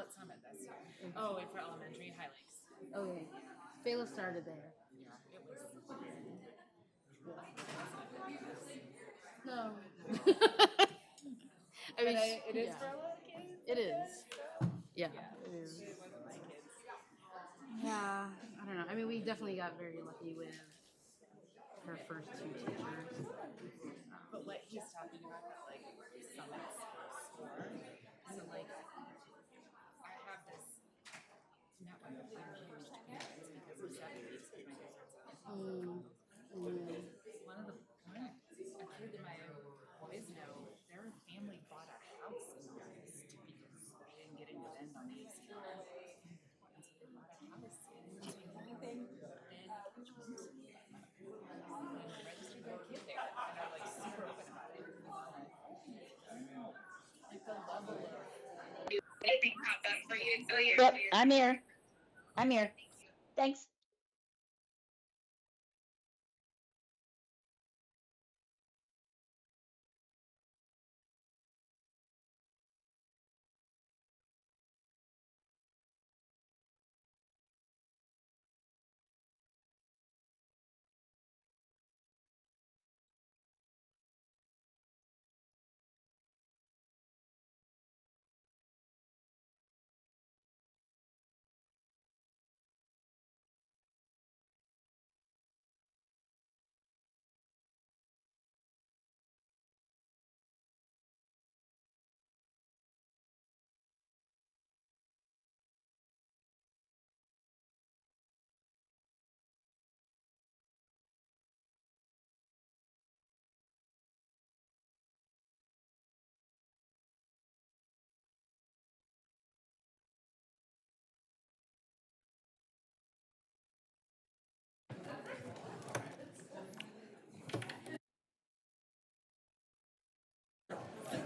at Summit this year. Oh, and for elementary, High Lakes. Okay. Fela started there. Yeah, it was. No. I But mean, it is yeah, for a lot of kids. it I is. guess, so. Yeah, Yeah, it is. it wasn't my kids. Yeah, I don't know. I mean, we definitely got very lucky with her first two teachers. But what he's talking about, that like Summit's score. So like, I have this network of unhinged parents because of 7 weeks of my kids are at Mm, mm, one of the a kid in my boys know their family bought a house in August because they didn't get into Bend on the ACR. And so they bought a house in everything. And registered their kid there. And they're like super open about it. Like the level of Anything pop up for you? Oh, yep, I'm here. I'm here. Thanks.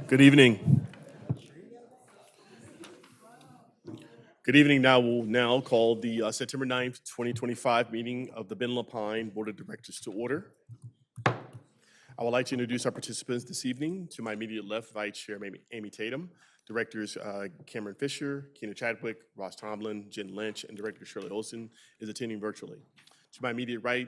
Good evening. Good evening. We'll call the September 9th, 2025 meeting of the Ben Lapine Board of Directors to order. I would like to introduce our participants this evening. To my immediate left, Vice Chair Amy Tatum, Directors Cameron Fisher, Keena Chadwick, Ross Tomlin, Jen Lynch, and Director Shirley Olson is attending virtually. To my immediate right,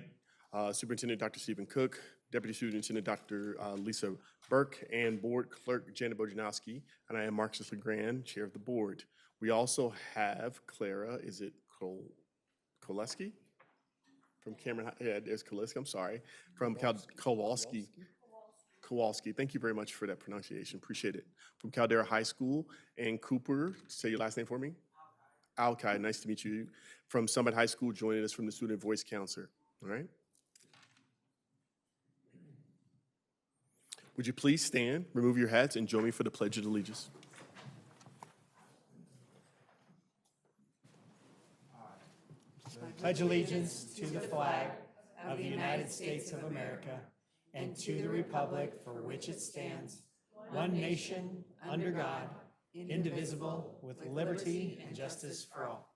Superintendent Dr. Stephen Cook, Deputy Superintendent Dr. Lisa Burke, and Board Clerk Janet Bojanowski, and I am Marcus LeGrand, Chair of the Board. We also have Clara, is it Koleski? From Cameron, yeah, there's Koleski, I'm sorry, from Kowalski. Kowalski, thank you very much for that pronunciation, appreciate it. From Caldera High School, and Cooper, say your last name for me? Alki, nice to meet you. From Summit High School, joining us from the Student Voice Council, all right? Would you please stand, remove your hats, and join me for the Pledge of Allegiance? Pledge allegiance to the flag of the United States of America and to the republic for which it stands, one nation, under God, indivisible, with liberty and justice for all.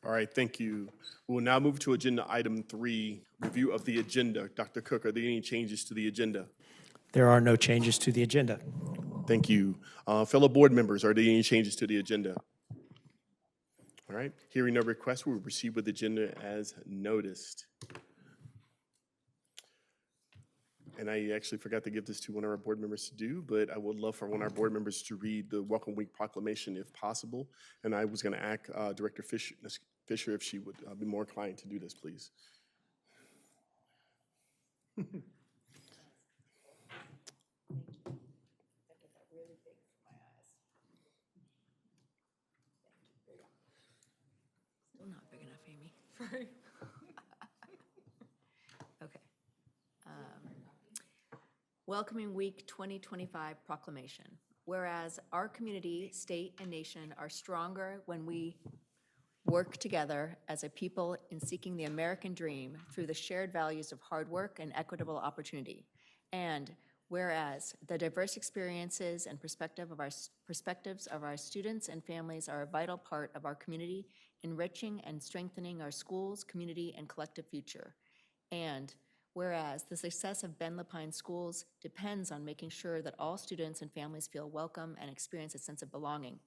All right, thank you. We will now move to agenda item 3, review of the agenda. Dr. Cook, are there any changes to the agenda? There are no changes to the agenda. Thank you. Fellow board members, are there any changes to the agenda? All right, hearing no requests, we will proceed with the agenda as noticed. And I actually forgot to give this to one of our board members to do, but I would love for one of our board members to read the Welcome Week proclamation if possible. And I was going to ask Director Fisher if she would be more inclined to do this, please. Still not big enough, Amy. Sorry. Okay. Welcoming Week 2025 proclamation. Whereas our community, state, and nation are stronger when we work together as a people in seeking the American dream through the shared values of hard work and equitable opportunity. And whereas the diverse experiences and perspectives of our students and families are a vital part of our community, enriching and strengthening our schools, community, and collective future. And Whereas the success of Ben Lapine Schools depends on making sure that all students and families feel welcome and experience a sense of belonging,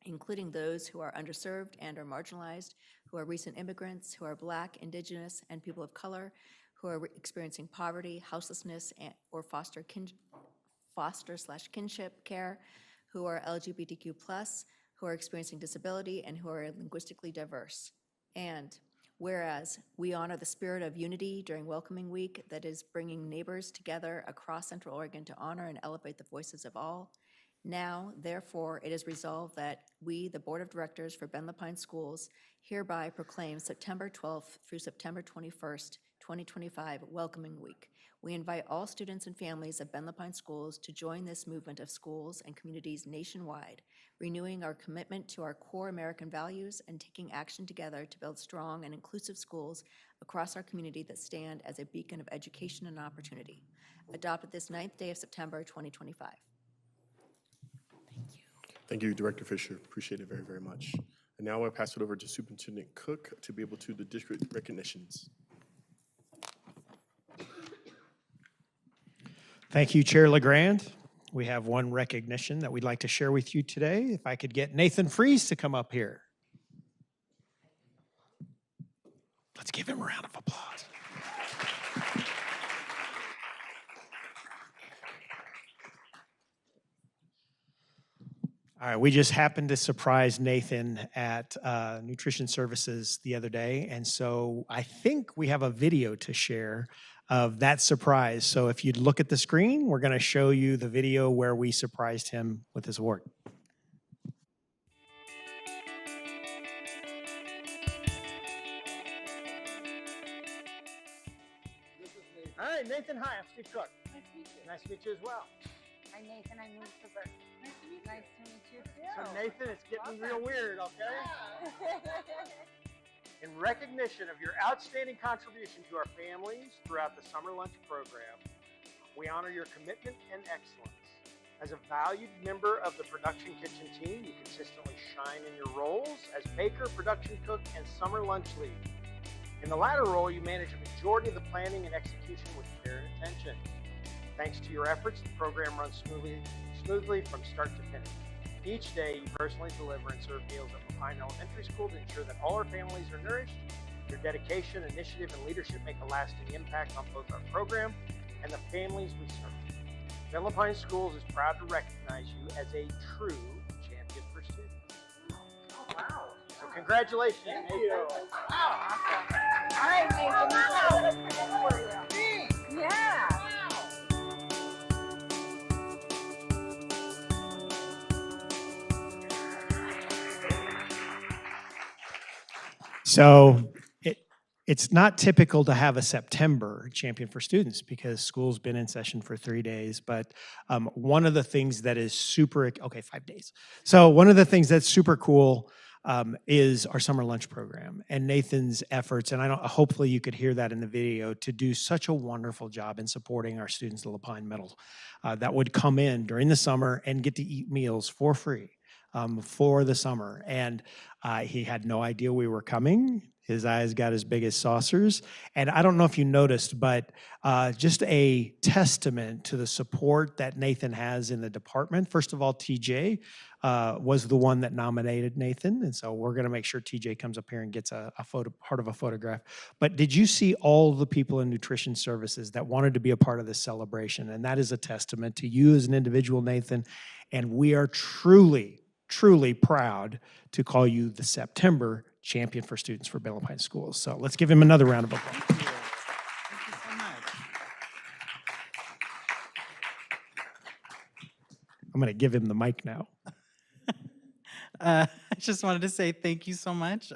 including those who are underserved and or marginalized, who are recent immigrants, who are Black, Indigenous, and people of color, who are experiencing poverty, houselessness, or foster/kinship care, who are LGBTQ+, who are experiencing disability, and who are linguistically diverse. And whereas we honor the spirit of unity during Welcoming Week that is bringing neighbors together across Central Oregon to honor and elevate the voices of all, now, therefore, it is resolved that we, the Board of Directors for Ben Lapine Schools, hereby proclaim September 12th through September 21st, 2025 Welcoming Week. We invite all students and families of Ben Lapine Schools to join this movement of schools and communities nationwide, renewing our commitment to our core American values and taking action together to build strong and inclusive schools across our community that stand as a beacon of education and opportunity. Adopted this 9th day of September, 2025. Thank you, Director Fisher. Appreciate it very, very much. And now I'll pass it over to Superintendent Cook to be able to do the district recognitions. Thank you, Chair LeGrand. We have one recognition that we'd like to share with you today. If I could get Nathan Fries to come up here. Let's give him a round of applause. All right, we just happened to surprise Nathan at Nutrition Services the other day, and so I think we have a video to share of that surprise. So if you'd look at the screen, we're going to show you the video where we surprised him with his award. All right, Nathan, hi, I'm Steve Cook. Nice to meet you. Nice to meet you as well. I'm Nathan. I moved to Burke. Nice to meet you. Nice to meet you too. So Nathan, it's getting real Welcome. weird, okay? Yeah. In recognition of your outstanding contribution to our families throughout the summer lunch program, we honor your commitment and excellence. As a valued member of the production kitchen team, you consistently shine in your roles as baker, production cook, and summer lunch lead. In the latter role, you manage a majority of the planning and execution with care and attention. Thanks to your efforts, the program runs smoothly from start to finish. Each day, you personally deliver and serve meals at Lapine Elementary School to ensure that all our families are nourished. Your dedication, initiative, and leadership make a lasting impact on both our program and the families we serve. Ben Lapine Schools is proud to recognize you as a true champion for students. Oh, wow. So congratulations. Thank you. Awesome. All right, Nathan. Yeah. So it's not typical to have a September champion for students because school's been in session for 3 days. But one of the things that is 5 days. So one of the things that's super cool is our summer lunch program and Nathan's efforts. And hopefully you could hear that in the video to do such a wonderful job in supporting our students at Lapine Middle that would come in during the summer and get to eat meals for free. For the summer. And he had no idea we were coming. His eyes got as big as saucers. And I don't know if you noticed, but just a testament to the support that Nathan has in the department. First of all, TJ was the one that nominated Nathan. And so we're going to make sure TJ comes up here and gets a part of a photograph. But did you see all the people in Nutrition Services that wanted to be a part of this celebration? And that is a testament to you as an individual, Nathan. And we are truly proud to call you the September champion for students for Ben Lapine Schools. So let's give him another round of applause. Thank you. Thank you so much. I'm going to give him the mic now. I just wanted to say thank you so much.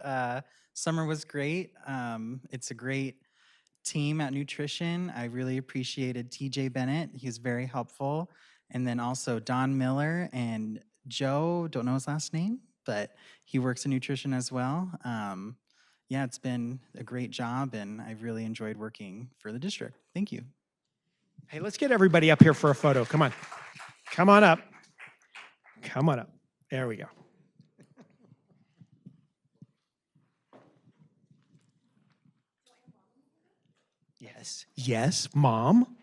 Summer was great. It's a great team at Nutrition. I really appreciated TJ Bennett. He was very helpful. And then also Don Miller and Joe, don't know his last name, but he works in nutrition as well. Yeah, it's been a great job, and I've really enjoyed working for the district. Thank you. Hey, let's get everybody up here for a photo. Come on. Come on up. Come on up. There we go. Yes. Yes. Yes, Mom.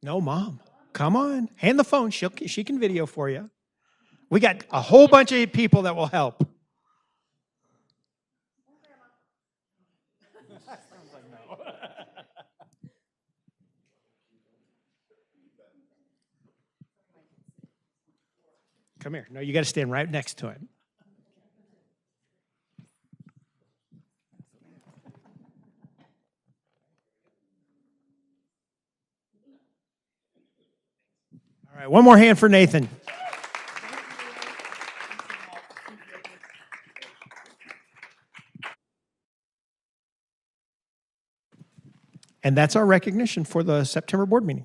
No, Mom. Come on. Hand the phone. She can video for you. We got a whole bunch of people that will help. Come here. No, you got to stand right next to him. All right, one more hand for Nathan. And that's our recognition for the September board meeting.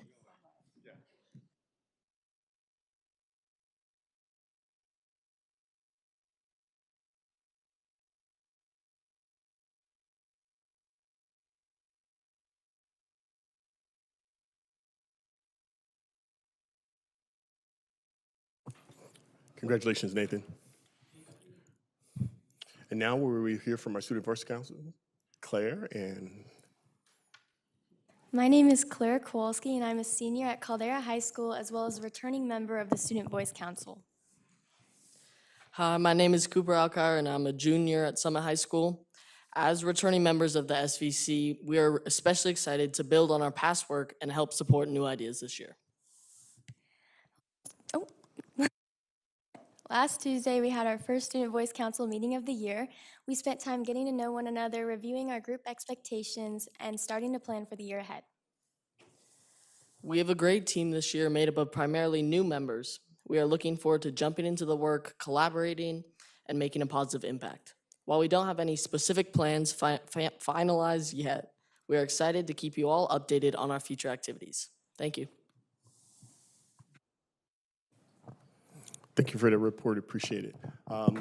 Congratulations, Nathan. And now we hear from our Student Voice Council, Claire, and My name is Claire Kowalski, and I'm a senior at Caldera High School, as well as a returning member of the Student Voice Council. Hi, my name is Cooper Alcar, and I'm a junior at Summit High School. As returning members of the SVC, we are especially excited to build on our past work and help support new ideas this year. Last Tuesday, we had our first Student Voice Council meeting of the year. We spent time getting to know one another, reviewing our group expectations, and starting to plan for the year ahead. We have a great team this year made up of primarily new members. We are looking forward to jumping into the work, collaborating, and making a positive impact. While we don't have any specific plans finalized yet, we are excited to keep you all updated on our future activities. Thank you. thank you for the report. Appreciate it.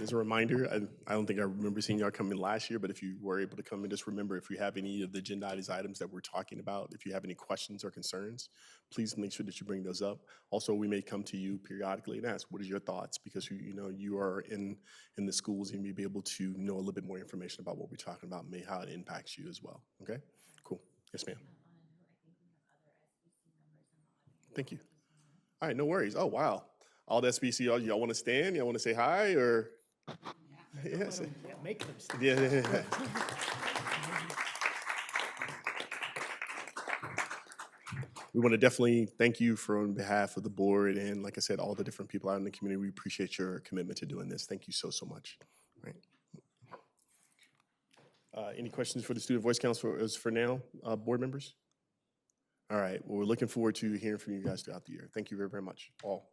As a reminder, I don't think I remember seeing y'all come in last year, but if you were able to come in, just remember if you have any of the agenditis items that we're talking about, if you have any questions or concerns, please make sure that you bring those up. Also, we may come to you periodically and ask, what are your thoughts? Because you are in the schools and you'll be able to know a little bit more information about what we're talking about, and how it impacts you as well. Okay? Cool. Yes, ma'am. Thank you. All right, no worries. Oh, wow. All the SBC, y'all want to stand? Y'all want to say hi or? Yes. Yeah, make them stand. Yeah. We want to definitely thank you on behalf of the board and, like I said, all the different people out in the community. We appreciate your commitment to doing this. Thank you so much. Right. Any questions for the Student Voice Council for now, board members? All right. Well, we're looking forward to hearing from you guys throughout the year. Thank you very, very much, all.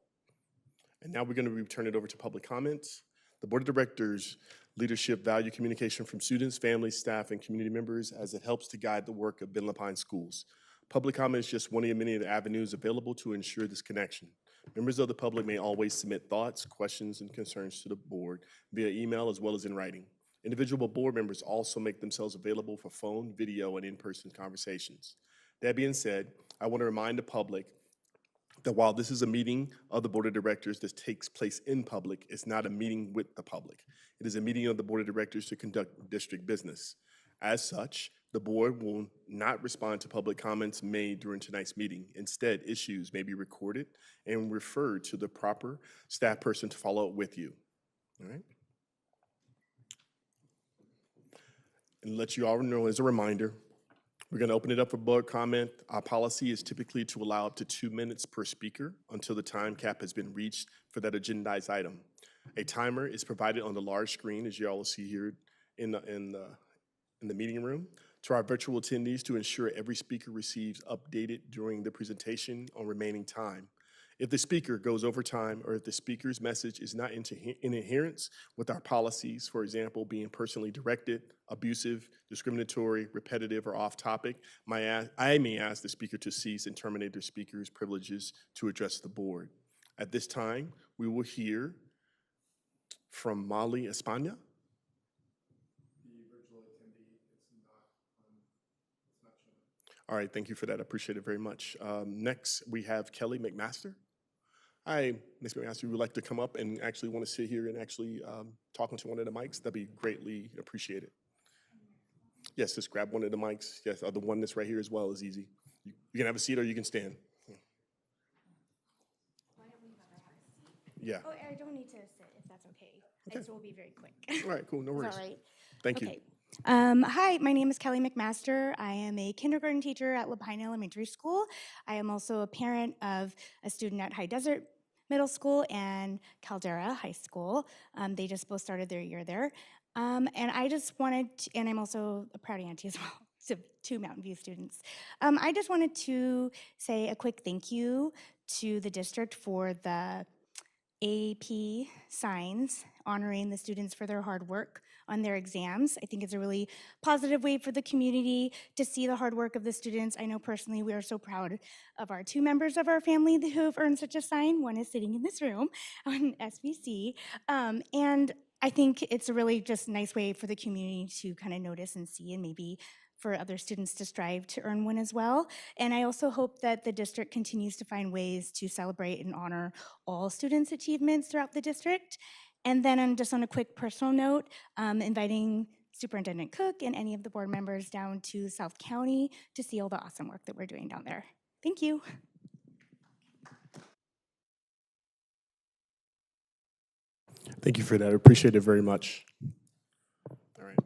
And now we're going to turn it over to public comments. The Board of Directors leadership value communication from students, families, staff, and community members as it helps to guide the work of Ben Lapine Schools. Public comment is just one of the many avenues available to ensure this connection. Members of the public may always submit thoughts, questions, and concerns to the board via email as well as in writing. Individual board members also make themselves available for phone, video, and in-person conversations. That being said, I want to remind the public that while this is a meeting of the Board of Directors that takes place in public, it's not a meeting with the public. It is a meeting of the Board of Directors to conduct district business. As such, the board will not respond to public comments made during tonight's meeting. Instead, issues may be recorded and referred to the proper staff person to follow up with you. All right? And let you all know as a reminder, we're going to open it up for board comment. Our policy is typically to allow up to 2 minutes per speaker until the time cap has been reached for that agendized item. A timer is provided on the large screen, as you all will see here in the meeting room, to our virtual attendees to ensure every speaker receives updated during the presentation on remaining time. If the speaker goes over time or if the speaker's message is not in adherence with our policies, for example, being personally directed, abusive, discriminatory, repetitive, or off topic, I may ask the speaker to cease and terminate their speaker's privileges to address the board. At this time, we will hear from Molly Espana. All right, thank you for that. I appreciate it very much. Next, we have Kelly McMaster. Hi, Ms. McMaster, you would like to come up and actually want to sit here and actually talk into one of the mics? That'd be greatly appreciated. Yes, just grab one of the mics. Yes, the one that's right here as well is easy. You can have a seat or you can stand. Yeah. Oh, I don't need to sit if that's okay. Okay. This will be very quick. All right, cool, no Is worries. that all right? Thank you. Okay. Hi, my name is Kelly McMaster. I am a kindergarten teacher at Lapine Elementary School. I am also a parent of a student at High Desert Middle School and Caldera High School. They just both started their year there. And I just wanted to, and I'm also a proud auntie as well to two Mountain View students. I just wanted to say a quick thank you to the district for the AP signs honoring the students for their hard work on their exams. I think it's a really positive way for the community to see the hard work of the students. I know personally we are so proud of our two members of our family who have earned such a sign. One is sitting in this room on SBC. And I think it's a really just nice way for the community to kind of notice and see, and maybe for other students to strive to earn one as well. And I also hope that the district continues to find ways to celebrate and honor all students' achievements throughout the district. And then just on a quick personal note, inviting Superintendent Cook and any of the board members down to South County to see all the awesome work that we're doing down there. Thank you. Thank you for that. I appreciate it very much. All right.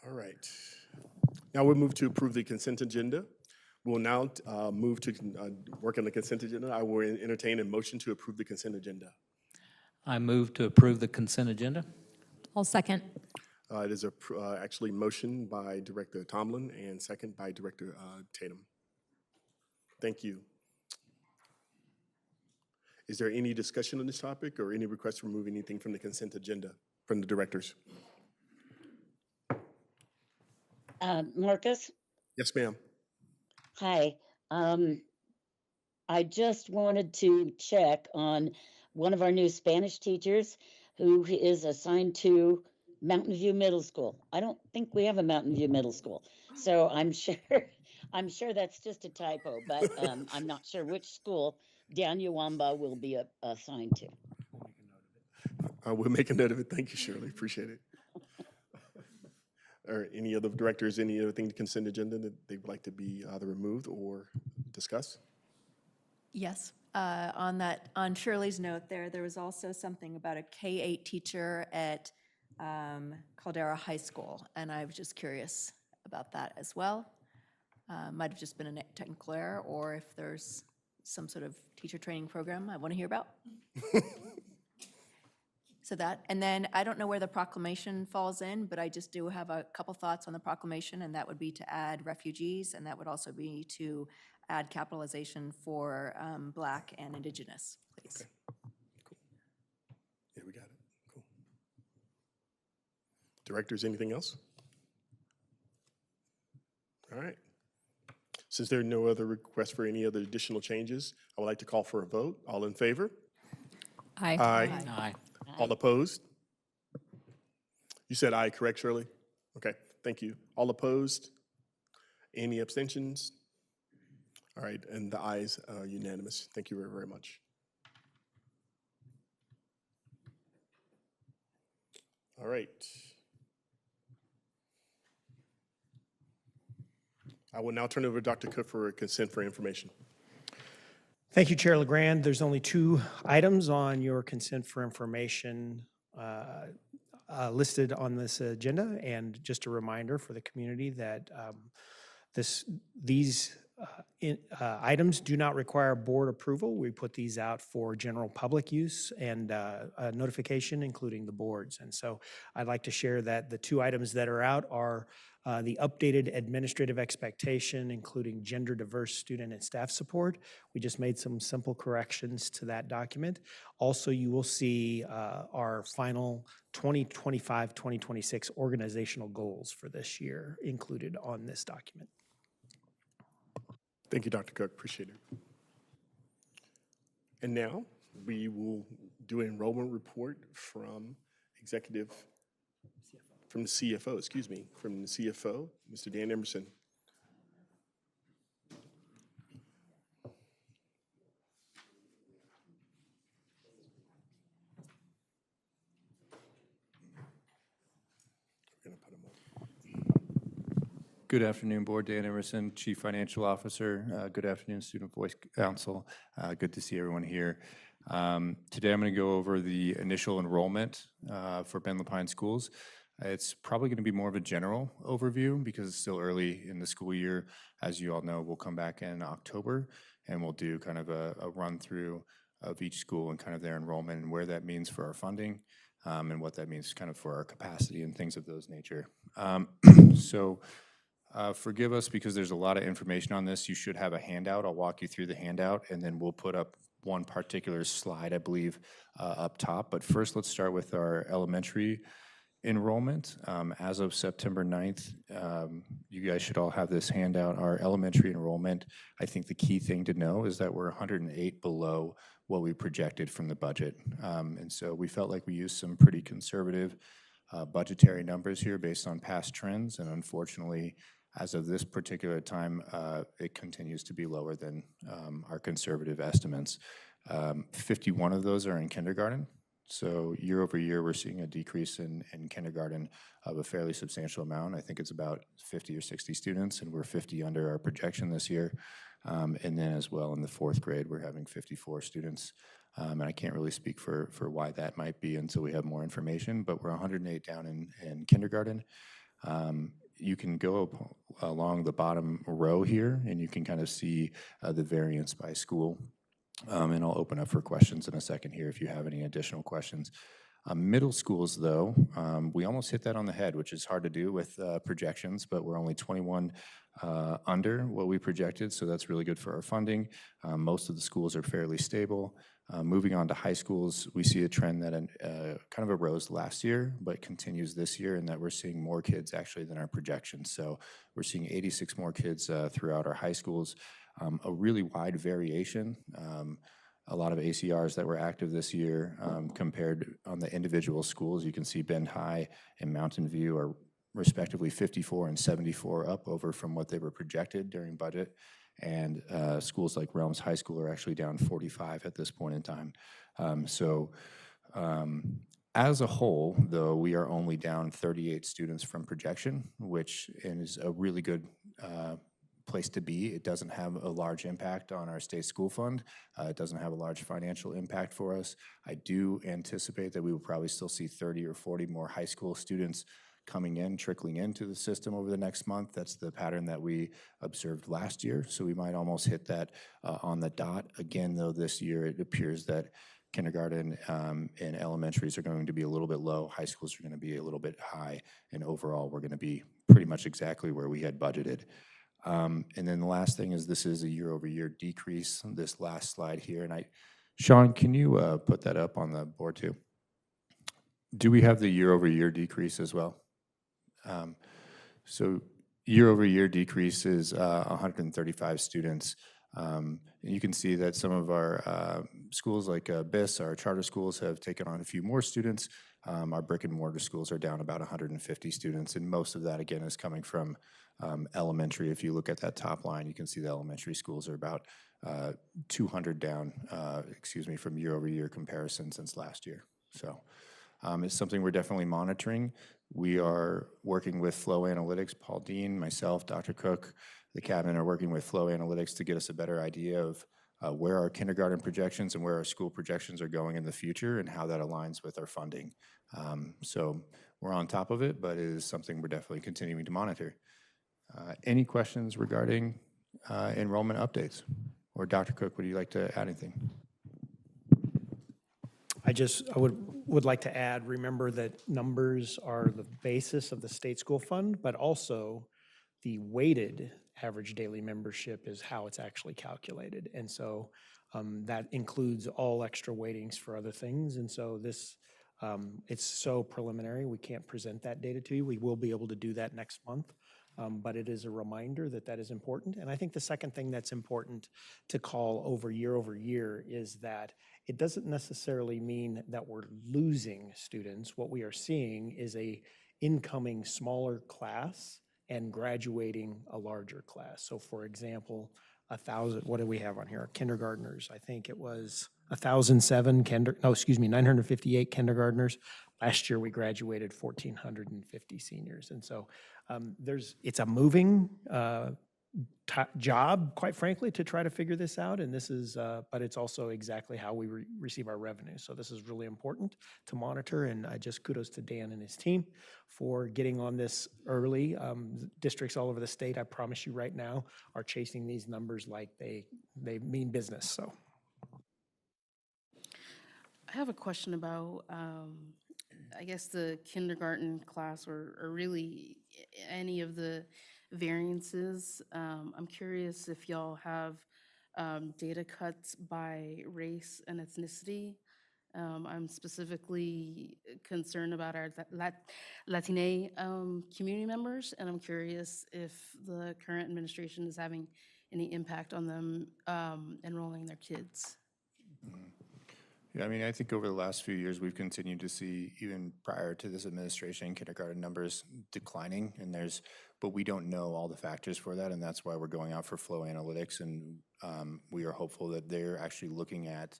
All right. Now we'll move to approve the consent agenda. We'll now move to work on the consent agenda. I will entertain a motion to approve the consent agenda. I move to approve the consent agenda. I'll second. It is actually motion by Director Tomlin and second by Director Tatum. Thank you. Is there any discussion on this topic or any request to remove anything from the consent agenda from the directors? Marcus? Yes, ma'am. Hi. I just wanted to check on one of our new Spanish teachers who is assigned to Mountain View Middle School. I don't think we have a Mountain View Middle School. So I'm sure that's just a typo, but I'm not sure which school Dan Uwamba will be assigned to. We'll make a note of it. Thank you, Shirley. Appreciate it. Or any other directors, any other thing to consent agenda that they would like to be either removed or discuss? Yes, on Shirley's note there was also something about a K-8 teacher at Caldera High School, and I was just curious about that as well. Might have just been a technical error, or if there's some sort of teacher training program I want to hear about. So that, and then I don't know where the proclamation falls in, but I just do have a couple thoughts on the proclamation, and that would be to add refugees, and that would also be to add capitalization for Black and Indigenous, please. Okay. Cool. Yeah, we got it. Cool. Directors, anything else? All right. Since there are no other requests for any other additional changes, I would like to call for a vote. All in favor? Aye. Aye. Aye. All opposed? You said aye, correct, Shirley? Okay, thank you. All opposed? Any abstentions? All right, and the ayes are unanimous. Thank you very, very much. All right. I will now turn it over to Dr. Cook for consent for information. Thank you, Chair LeGrand. There's only 2 items on your consent for information listed on this agenda, and just a reminder for the community that these items do not require board approval. We put these out for general public use and notification, including the boards. And so I'd like to share that the 2 items that are out are the updated administrative expectation, including gender diverse student and staff support. We just made some simple corrections to that document. Also, you will see our final 2025-2026 organizational goals for this year included on this document. Thank you, Dr. Cook. Appreciate it. And now we will do an enrollment report from from the CFO, Mr. Dan Emerson. Good afternoon, Board. Dan Emerson, Chief Financial Officer. Good afternoon, Student Voice Council. Good to see everyone here. Today I'm going to go over the initial enrollment for Ben Lapine Schools. It's probably going to be more of a general overview because it's still early in the school year. As you all know, we'll come back in October and we'll do kind of a run through of each school and kind of their enrollment and where that means for our funding and what that means kind of for our capacity and things of those nature. Forgive us because there's a lot of information on this. You should have a handout. I'll walk you through the handout and then we'll put up one particular slide, I believe, up top. But first, let's start with our elementary enrollment. As of September 9th, you guys should all have this handout. Our elementary enrollment, I think the key thing to know is that we're 108 below what we projected from the budget. And so we felt like we used some pretty conservative budgetary numbers here based on past trends. And unfortunately, as of this particular time, it continues to be lower than our conservative estimates. 51 of those are in kindergarten. So year over year, we're seeing a decrease in kindergarten of a fairly substantial amount. I think it's about 50 or 60 students, and we're 50 under our projection this year. And then as well in the fourth grade, we're having 54 students. And I can't really speak for why that might be until we have more information, but we're 108 down in kindergarten. You can go along the bottom row here, and you can kind of see the variance by school. And I'll open up for questions in a second here if you have any additional questions. Middle schools, though, we almost hit that on the head, which is hard to do with projections, but we're only 21 under what we projected, so that's really good for our funding. Most of the schools are fairly stable. Moving on to high schools, we see a trend that kind of arose last year, but continues this year, in that we're seeing more kids actually than our projections. So we're seeing 86 more kids throughout our high schools. A really wide variation. A lot of ACRs that were active this year compared on the individual schools. You can see Bend High and Mountain View are respectively 54 and 74 up over from what they were projected during budget. And schools like Realms High School are actually down 45 at this point in time. As a whole, though, we are only down 38 students from projection, which is a really good place to be. It doesn't have a large impact on our state school fund. It doesn't have a large financial impact for us. I do anticipate that we will probably still see 30 or 40 more high school students coming in, trickling into the system over the next month. That's the pattern that we observed last year. So we might almost hit that on the dot. Again, though, this year it appears that kindergarten and elementaries are going to be a little bit low. High schools are going to be a little bit high. And overall, we're going to be pretty much exactly where we had budgeted. And then the last thing is this is a year-over-year decrease, this last slide here. And Sean, can you put that up on the board too? Do we have the year-over-year decrease as well? So year-over-year decrease is 135 students. And you can see that some of our schools like BIS, our charter schools, have taken on a few more students. Our brick and mortar schools are down about 150 students, and most of that, again, is coming from elementary. If you look at that top line, you can see the elementary schools are about 200 down, from year-over-year comparison since last year. So it's something we're definitely monitoring. We are working with Flow Analytics. Paul Dean, myself, Dr. Cook, the cabinet are working with Flow Analytics to get us a better idea of where our kindergarten projections and where our school projections are going in the future and how that aligns with our funding. So we're on top of it, but it is something we're definitely continuing to monitor. Any questions regarding enrollment updates? Or Dr. Cook, would you like to add anything? I would like to add, remember that numbers are the basis of the state school fund, but also the weighted average daily membership is how it's actually calculated. And so that includes all extra weightings for other things. And so this, it's so preliminary, we can't present that data to you. We will be able to do that next month. But it is a reminder that that is important. And I think the second thing that's important to call over year is that it doesn't necessarily mean that we're losing students. What we are seeing is a incoming smaller class and graduating a larger class. So for example, 1,000, what do we have on here? Kindergartners, I think it was 958 kindergartners. Last year, we graduated 1,450 seniors. And so it's a moving job, quite frankly, to try to figure this out. And this is, but it's also exactly how we receive our revenue. So this is really important to monitor. And I just kudos to Dan and his team for getting on this early. Districts all over the state, I promise you right now, are chasing these numbers like they mean business. So I have a question about, I guess, the kindergarten class or really any of the variances. I'm curious if y'all have data cuts by race and ethnicity. I'm specifically concerned about our Latina community members, and I'm curious if the current administration is having any impact on them enrolling their kids. Yeah, I mean, I think over the last few years, we've continued to see, even prior to this administration, kindergarten numbers declining, but we don't know all the factors for that, and that's why we're going out for flow analytics, and we are hopeful that they're actually looking at,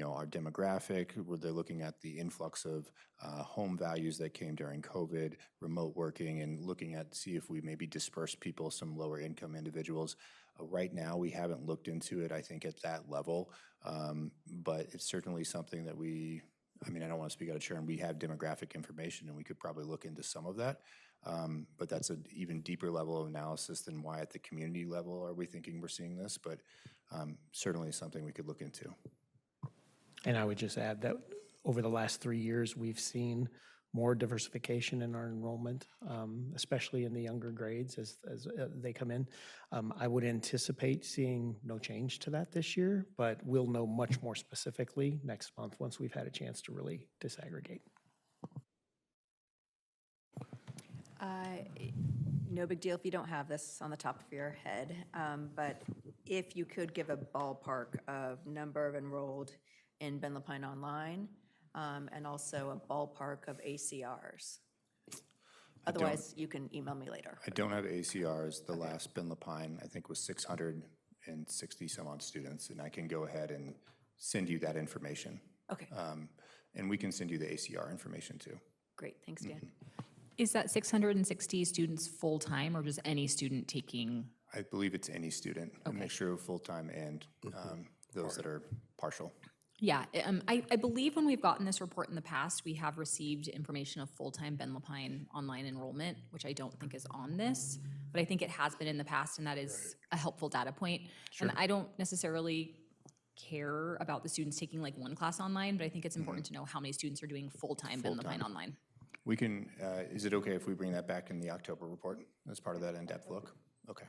our demographic, where they're looking at the influx of home values that came during COVID, remote working, and looking at, see if we maybe disperse people, some lower income individuals. Right now, we haven't looked into it, I think, at that level, but it's certainly something that I don't want to speak out of turn. We have demographic information, and we could probably look into some of that, but that's an even deeper level of analysis than why at the community level are we thinking we're seeing this, but certainly something we could look into. And I would just add that over the last 3 years, we've seen more diversification in our enrollment, especially in the younger grades as they come in. I would anticipate seeing no change to that this year, but we'll know much more specifically next month once we've had a chance to really disaggregate. No big deal if you don't have this on the top of your head, but if you could give a ballpark of number of enrolled in Ben Lapine Online, and also a ballpark of ACRs. Otherwise, you can email me later. I don't have ACRs. The last Ben Lapine, I think, was 660 some odd students, and I can go ahead and send you that information. Okay. And we can send you the ACR information too. Great, thanks, Dan. Is that 660 students full-time or just any student taking? I believe it's any student, a mixture of full-time and those that are partial. Yeah, I believe when we've gotten this report in the past, we have received information of full-time Ben Lapine online enrollment, which I don't think is on this, but I think it has been in the past, and that is a helpful data point. Sure. And I don't necessarily care about the students taking like one class online, but I think it's important to know how many students are doing full-time Ben Lapine online. We can, is it okay if we bring that back in the October report as part of that in-depth look? Okay.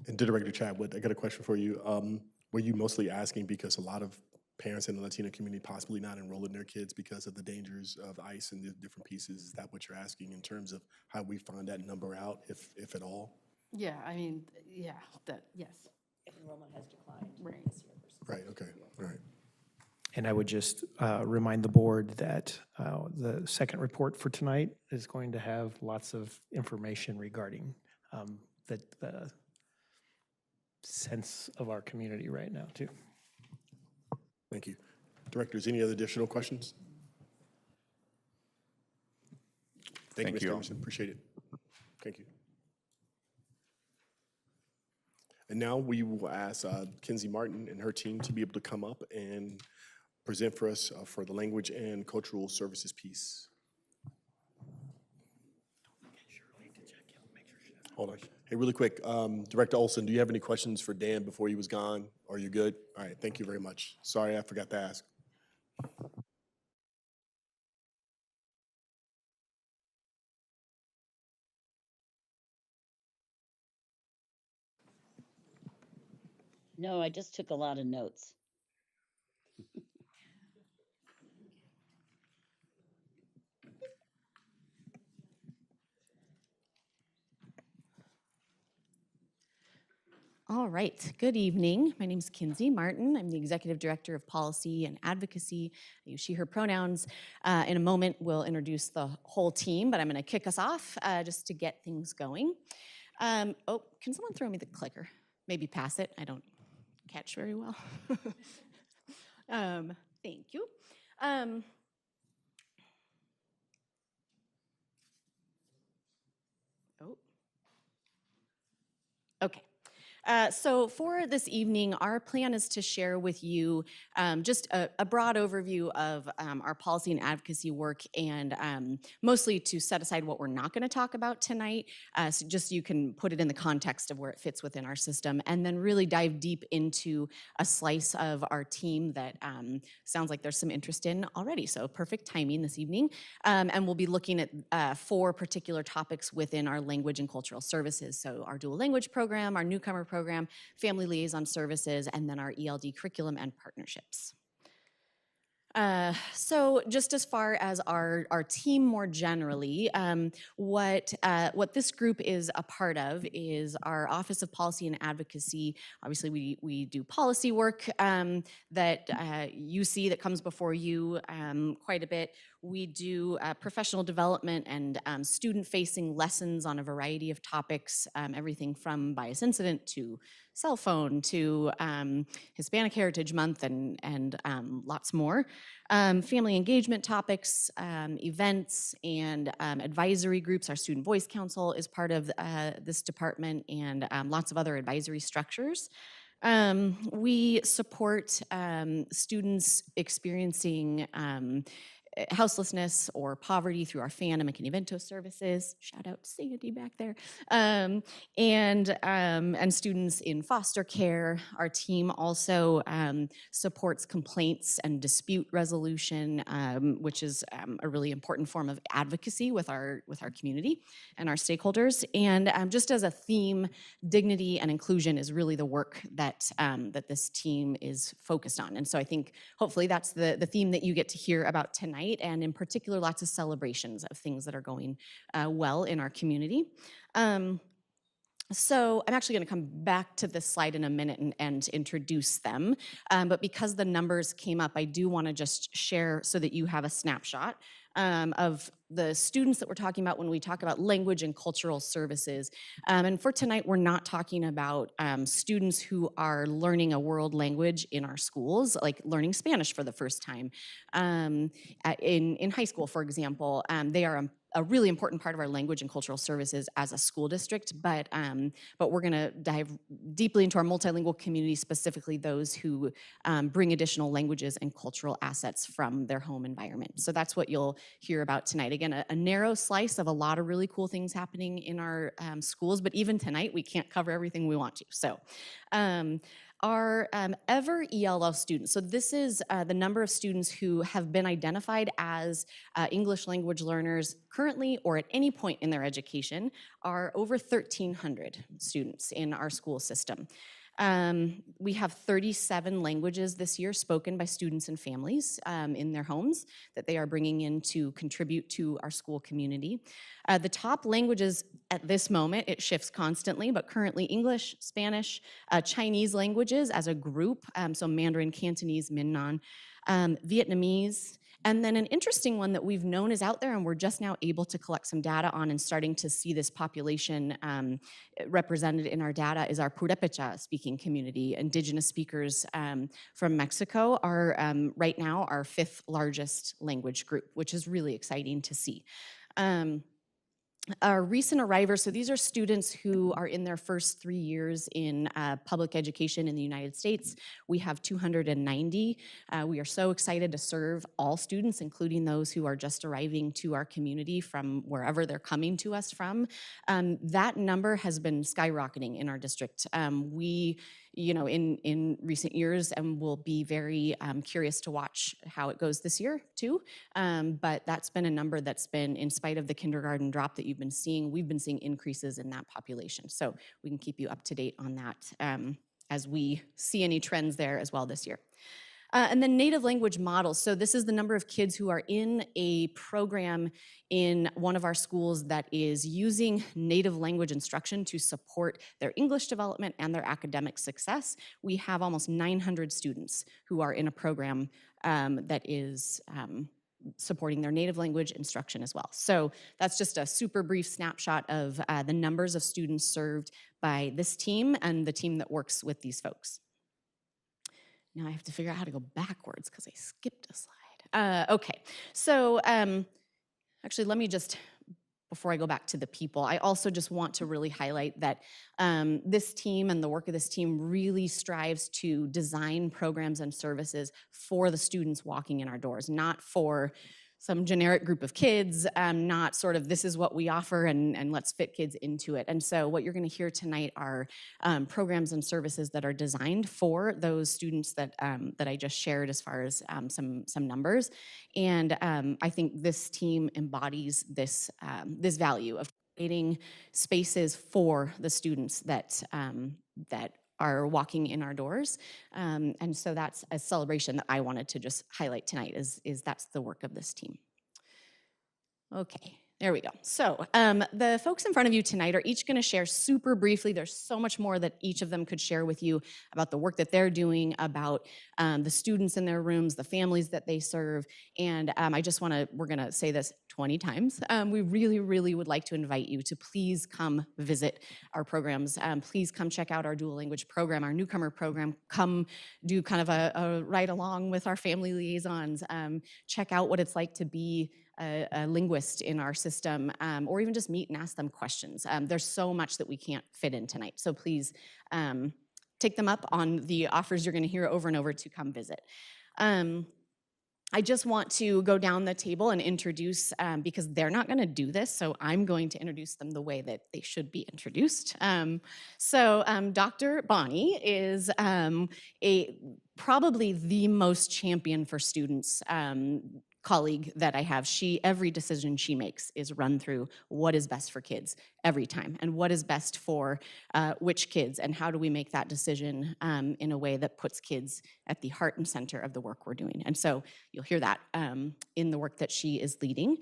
And Director Chadwick, I got a question for you. Were you mostly asking because a lot of parents in the Latino community possibly not enrolling their kids because of the dangers of ICE and the different pieces? Is that what you're asking in terms of how we find that number out, if at all? Yeah, I mean, yeah, yes. If enrollment has declined. Right. Right, okay, all right. And I would just remind the board that the second report for tonight is going to have lots of information regarding the sense of our community right now, too. Thank you. Directors, any other additional questions? Thank you, Mr. Emerson. Appreciate it. Thank you. And now we will ask Kenzie Martin and her team to be able to come up and present for us for the language and cultural services piece. Hold on. Hey, really quick, Director Olson, do you have any questions for Dan before he was gone? Are you good? All right, thank you very much. Sorry, I forgot to ask. No, I just took a lot of notes. All right, good evening. My name is Kenzie Martin. I'm the Executive Director of Policy and Advocacy. I use she, her pronouns. In a moment, we'll introduce the whole team, but I'm gonna kick us off just to get things going. Oh, can someone throw me the clicker? maybe pass it. I don't catch very well. Thank you. Oh. Okay. So for this evening, our plan is to share with you just a broad overview of our policy and advocacy work, and mostly to set aside what we're not going to talk about tonight, so just so you can put it in the context of where it fits within our system, and then really dive deep into a slice of our team that sounds like there's some interest in already. So perfect timing this evening. And we'll be looking at 4 particular topics within our language and cultural services. So our dual language program, our newcomer program, family liaison services, and then our ELD curriculum and partnerships. So just as far as our team more generally, what this group is a part of is our Office of Policy and Advocacy. Obviously, we do policy work that you see that comes before you quite a bit. We do professional development and student-facing lessons on a variety of topics, everything from bias incident to cell phone to Hispanic Heritage Month and lots more. Family engagement topics, events, and advisory groups. Our Student Voice Council is part of this department, and lots of other advisory structures. We support students experiencing houselessness or poverty through our FAN and McKinney-Vento services. Shout out to Sandy back there. And students in foster care. Our team also supports complaints and dispute resolution, which is a really important form of advocacy with our community and our stakeholders. And just as a theme, dignity and inclusion is really the work that this team is focused on. And so I think hopefully that's the theme that you get to hear about tonight, and in particular, lots of celebrations of things that are going well in our community. So I'm actually going to come back to this slide in a minute and introduce them. But because the numbers came up, I do want to just share so that you have a snapshot of the students that we're talking about when we talk about language and cultural services. And for tonight, we're not talking about students who are learning a world language in our schools, like learning Spanish for the first time. In high school, for example, they are a really important part of our language and cultural services as a school district, but we're going to dive deeply into our multilingual community, specifically those who bring additional languages and cultural assets from their home environment. So that's what you'll hear about tonight. Again, a narrow slice of a lot of really cool things happening in our schools, but even tonight, we can't cover everything we want to. So our EVER ELL students, so this is the number of students who have been identified as English language learners currently or at any point in their education, are over 1,300 students in our school system. We have 37 languages this year spoken by students and families in their homes that they are bringing in to contribute to our school community. The top languages at this moment, it shifts constantly, but currently English, Spanish, Chinese languages as a group, so Mandarin, Cantonese, Minnan, Vietnamese, and then an interesting one that we've known is out there and we're just now able to collect some data on and starting to see this population represented in our data is our Purepecha speaking community. Indigenous speakers from Mexico are right now our 5th largest language group, which is really exciting to see. Our recent arrivers, so these are students who are in their first 3 years in public education in the United States. We have 290. We are so excited to serve all students, including those who are just arriving to our community from wherever they're coming to us from. That number has been skyrocketing in our district. We, in recent years, and we'll be very curious to watch how it goes this year too. But that's been a number that's been, in spite of the kindergarten drop that you've been seeing, we've been seeing increases in that population. So we can keep you up to date on that as we see any trends there as well this year. And then native language models. So this is the number of kids who are in a program in one of our schools that is using native language instruction to support their English development and their academic success. We have almost 900 students who are in a program that is supporting their native language instruction as well. So that's just a super brief snapshot of the numbers of students served by this team and the team that works with these folks. Now I have to figure out how to go backwards because I skipped a slide. Okay, so actually let me just, before I go back to the people, I also just want to really highlight that this team and the work of this team really strives to design programs and services for the students walking in our doors, not for some generic group of kids, not sort of this is what we offer and let's fit kids into it. And so what you're gonna hear tonight are programs and services that are designed for those students that I just shared as far as some numbers. And I think this team embodies this, this value of creating spaces for the students that are walking in our doors. And so that's a celebration that I wanted to just highlight tonight is that's the work of this team. Okay, there we go. So the folks in front of you tonight are each gonna share super briefly. There's so much more that each of them could share with you about the work that they're doing, about the students in their rooms, the families that they serve. And we're gonna say this 20 times. We really, really would like to invite you to please come visit our programs. Please come check out our dual language program, our newcomer program. Come do kind of a ride along with our family liaisons. Check out what it's like to be a linguist in our system, or even just meet and ask them questions. There's so much that we can't fit in tonight. So please take them up on the offers you're gonna hear over and over to come visit. I just want to go down the table and introduce, because they're not gonna do this, so I'm going to introduce them the way that they should be introduced. Dr. Bonnie is probably the most champion for students colleague that I have. Every decision she makes is run through what is best for kids every time, and what is best for which kids, and how do we make that decision in a way that puts kids at the heart and center of the work we're doing. And so you'll hear that in the work that she is leading.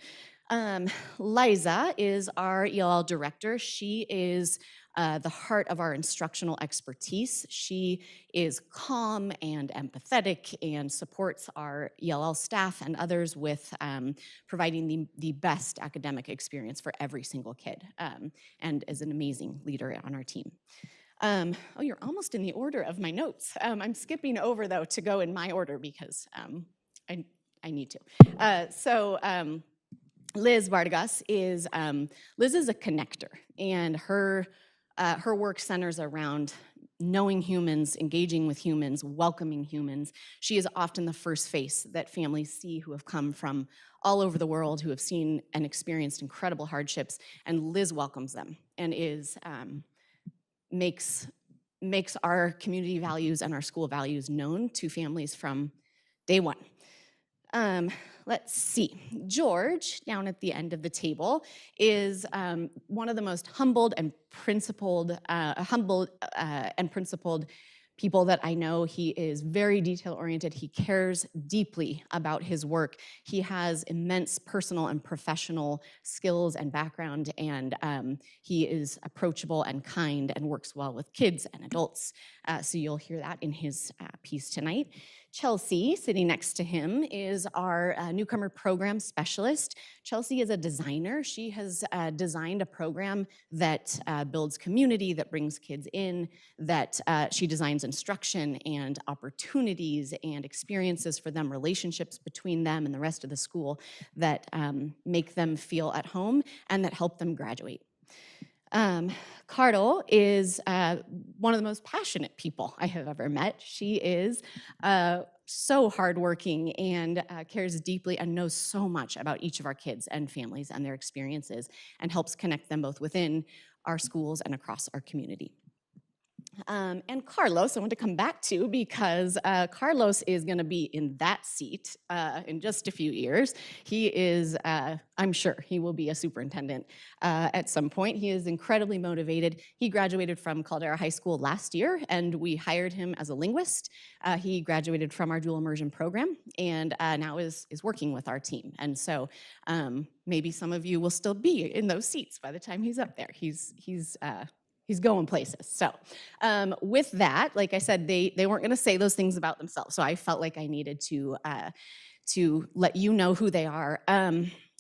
Liza is our ELL director. She is the heart of our instructional expertise. She is calm and empathetic and supports our ELL staff and others with providing the best academic experience for every single kid, and is an amazing leader on our team. Oh, you're almost in the order of my notes. I'm skipping over though to go in my order because I need to. Liz Vargas is Liz is a connector, and her work centers around knowing humans, engaging with humans, welcoming humans. She is often the first face that families see who have come from all over the world, who have seen and experienced incredible hardships, and Liz welcomes them and makes our community values and our school values known to families from day one. Let's see. George, down at the end of the table, is one of the most humbled and principled people that I know. He is very detail-oriented. He cares deeply about his work. He has immense personal and professional skills and background, and he is approachable and kind and works well with kids and adults. So you'll hear that in his piece tonight. Chelsea, sitting next to him, is our newcomer program specialist. Chelsea is a designer. She has designed a program that builds community, that brings kids in, that she designs instruction and opportunities and experiences for them, relationships between them and the rest of the school that make them feel at home and that help them graduate. Cardo is one of the most passionate people I have ever met. She is so hardworking and cares deeply and knows so much about each of our kids and families and their experiences, and helps connect them both within our schools and across our community. And Carlos, I want to come back to because Carlos is going to be in that seat in just a few years. He is, I'm sure he will be a superintendent at some point. He is incredibly motivated. He graduated from Caldera High School last year, and we hired him as a linguist. He graduated from our dual immersion program, and now is working with our team. And so maybe some of you will still be in those seats by the time he's up there. He's going places. So with that, like I said, they weren't gonna say those things about themselves. So I felt like I needed to to let you know who they are.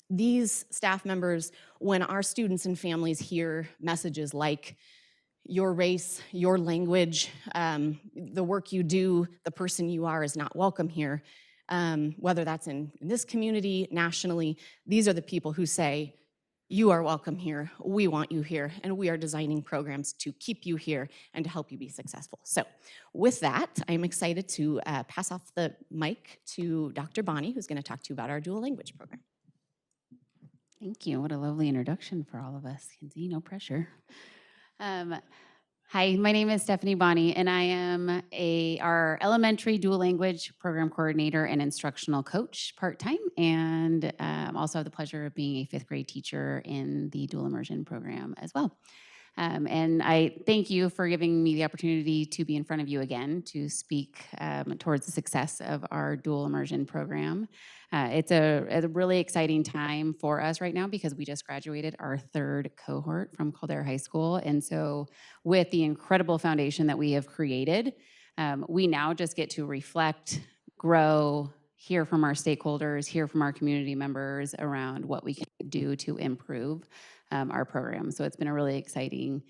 These staff members, when our students and families hear messages like your race, your language, the work you do, the person you are is not welcome here, whether that's in this community, nationally, these are the people who say, you are welcome here, we want you here, and we are designing programs to keep you here and to help you be successful. So with that, I'm excited to pass off the mic to Dr. Bonnie, who's gonna talk to you about our dual language program. Thank you. What a lovely introduction for all of us, Kinsey. No pressure. Hi, my name is Stephanie Bonnie, and I am our elementary dual language program coordinator and instructional coach part-time, and also have the pleasure of being a fifth grade teacher in the dual immersion program as well. And I thank you for giving me the opportunity to be in front of you again to speak towards the success of our dual immersion program. It's a really exciting time for us right now because we just graduated our third cohort from Caldera High School. And so with the incredible foundation that we have created, we now just get to reflect, grow, hear from our stakeholders, hear from our community members around what we can do to improve our program. So it's been a really exciting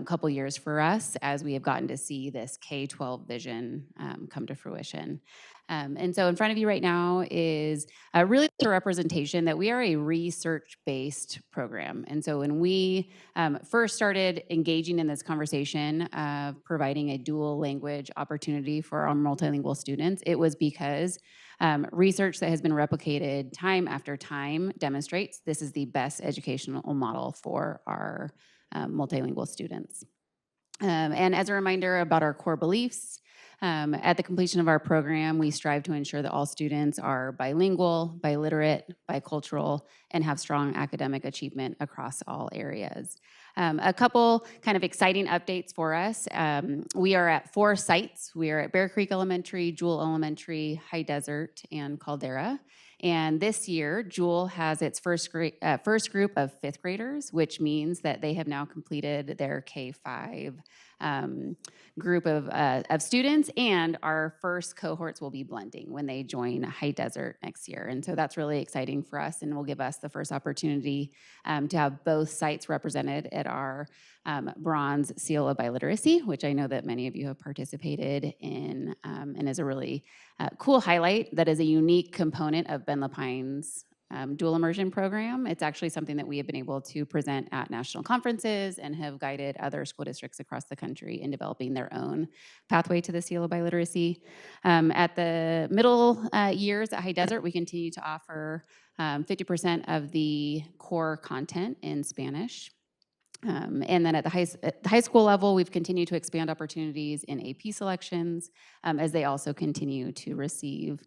couple years for us as we have gotten to see this K-12 vision come to fruition. And so in front of you right now is really a representation that we are a research-based program. And so when we first started engaging in this conversation of providing a dual language opportunity for our multilingual students, it was because research that has been replicated time after time demonstrates this is the best educational model for our multilingual students. And as a reminder about our core beliefs, at the completion of our program, we strive to ensure that all students are bilingual, biliterate, bicultural, and have strong academic achievement across all areas. A couple kind of exciting updates for us. We are at 4 sites. We are at Bear Creek Elementary, Jewel Elementary, High Desert, and Caldera. And this year, Jewel has its first group of fifth graders, which means that they have now completed their K-5 group of students, and our first cohorts will be blending when they join High Desert next year. And so that's really exciting for us and will give us the first opportunity to have both sites represented at our Bronze Seal of Biliteracy, which I know that many of you have participated in and is a really cool highlight that is a unique component of Ben Lapine's dual immersion program. It's actually something that we have been able to present at national conferences and have guided other school districts across the country in developing their own pathway to the Seal of Biliteracy. At the middle years at High Desert, we continue to offer 50% of the core content in Spanish. And then at the high school level, we've continued to expand opportunities in AP selections as they also continue to receive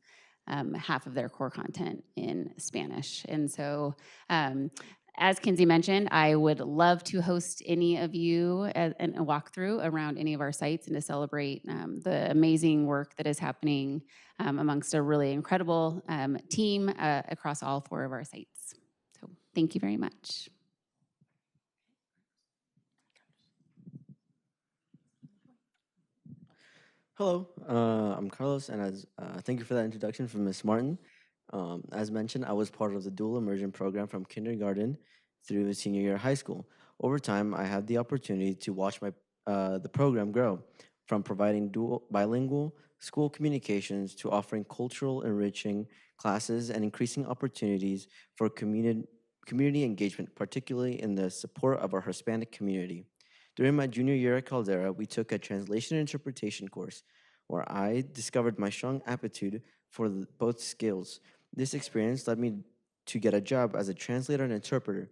half of their core content in Spanish. And so, as Kinsey mentioned, I would love to host any of you and a walkthrough around any of our sites and to celebrate the amazing work that is happening amongst a really incredible team across all 4 of our sites. So thank you very much. Hello, I'm Carlos, and thank you for that introduction from Ms. Martin. As mentioned, I was part of the dual immersion program from kindergarten through senior year of high school. Over time, I had the opportunity to watch the program grow, from providing bilingual school communications to offering cultural enriching classes and increasing opportunities for community engagement, particularly in the support of our Hispanic community. During my junior year at Caldera, we took a translation and interpretation course where I discovered my strong aptitude for both skills. This experience led me to get a job as a translator and interpreter,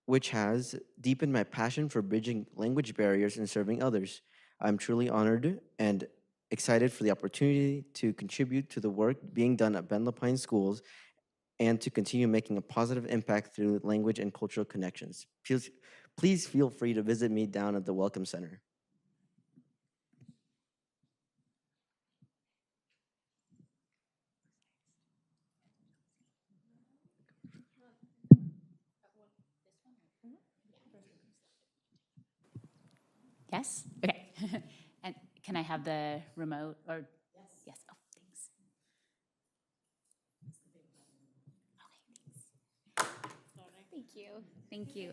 which has deepened my passion for bridging language barriers and serving others. I'm truly honored and excited for the opportunity to contribute to the work being done at Ben Lapine Schools and to continue making a positive impact through language and cultural connections. Please feel free to visit me down at the Welcome Center. Yes? Okay. And can I have the remote or? Yes. Yes. Oh, thanks. you. Thank you.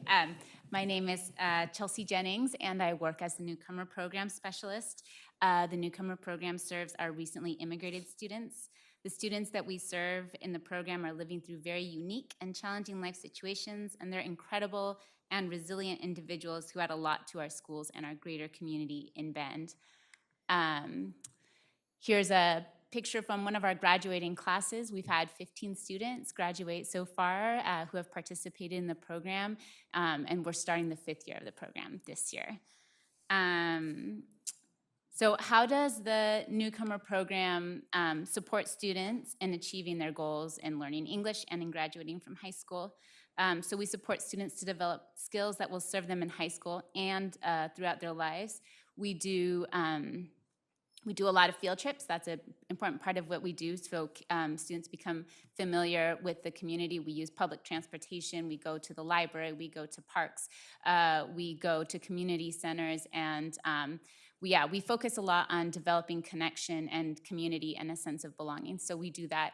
My name is Chelsea Jennings, and I work as the Newcomer Program Specialist. The Newcomer Program serves our recently immigrated students. The students that we serve in the program are living through very unique and challenging life situations, and they're incredible and resilient individuals who add a lot to our schools and our greater community in Bend. Here's a picture from one of our graduating classes. We've had 15 students graduate so far who have participated in the program, and we're starting the 5th year of the program this year. So how does the Newcomer Program support students in achieving their goals in learning English and in graduating from high school? So we support students to develop skills that will serve them in high school and throughout their lives. We do a lot of field trips. That's an important part of what we do, so students become familiar with the community. We use public transportation. We go to the library. We go to parks. We go to community centers. And we focus a lot on developing connection and community and a sense of belonging. So we do that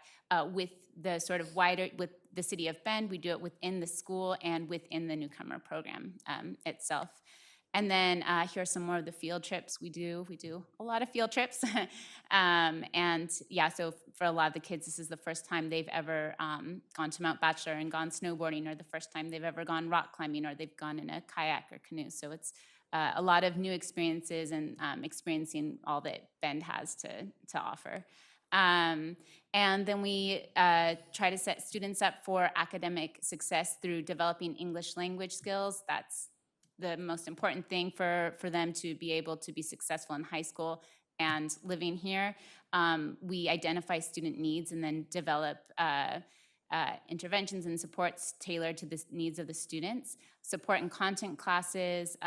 with the sort of wider, with the city of Bend. We do it within the school and within the Newcomer Program itself. And then here are some more of the field trips we do. We do a lot of field trips. And yeah, so for a lot of the kids, this is the first time they've ever gone to Mount Bachelor and gone snowboarding, or the first time they've ever gone rock climbing, or they've gone in a kayak or canoe. So it's a lot of new experiences and experiencing all that Bend has to offer. And then we try to set students up for academic success through developing English language skills. That's the most important thing for them to be able to be successful in high school and living here. We identify student needs and then develop interventions and supports tailored to the needs of the students. Support in content classes,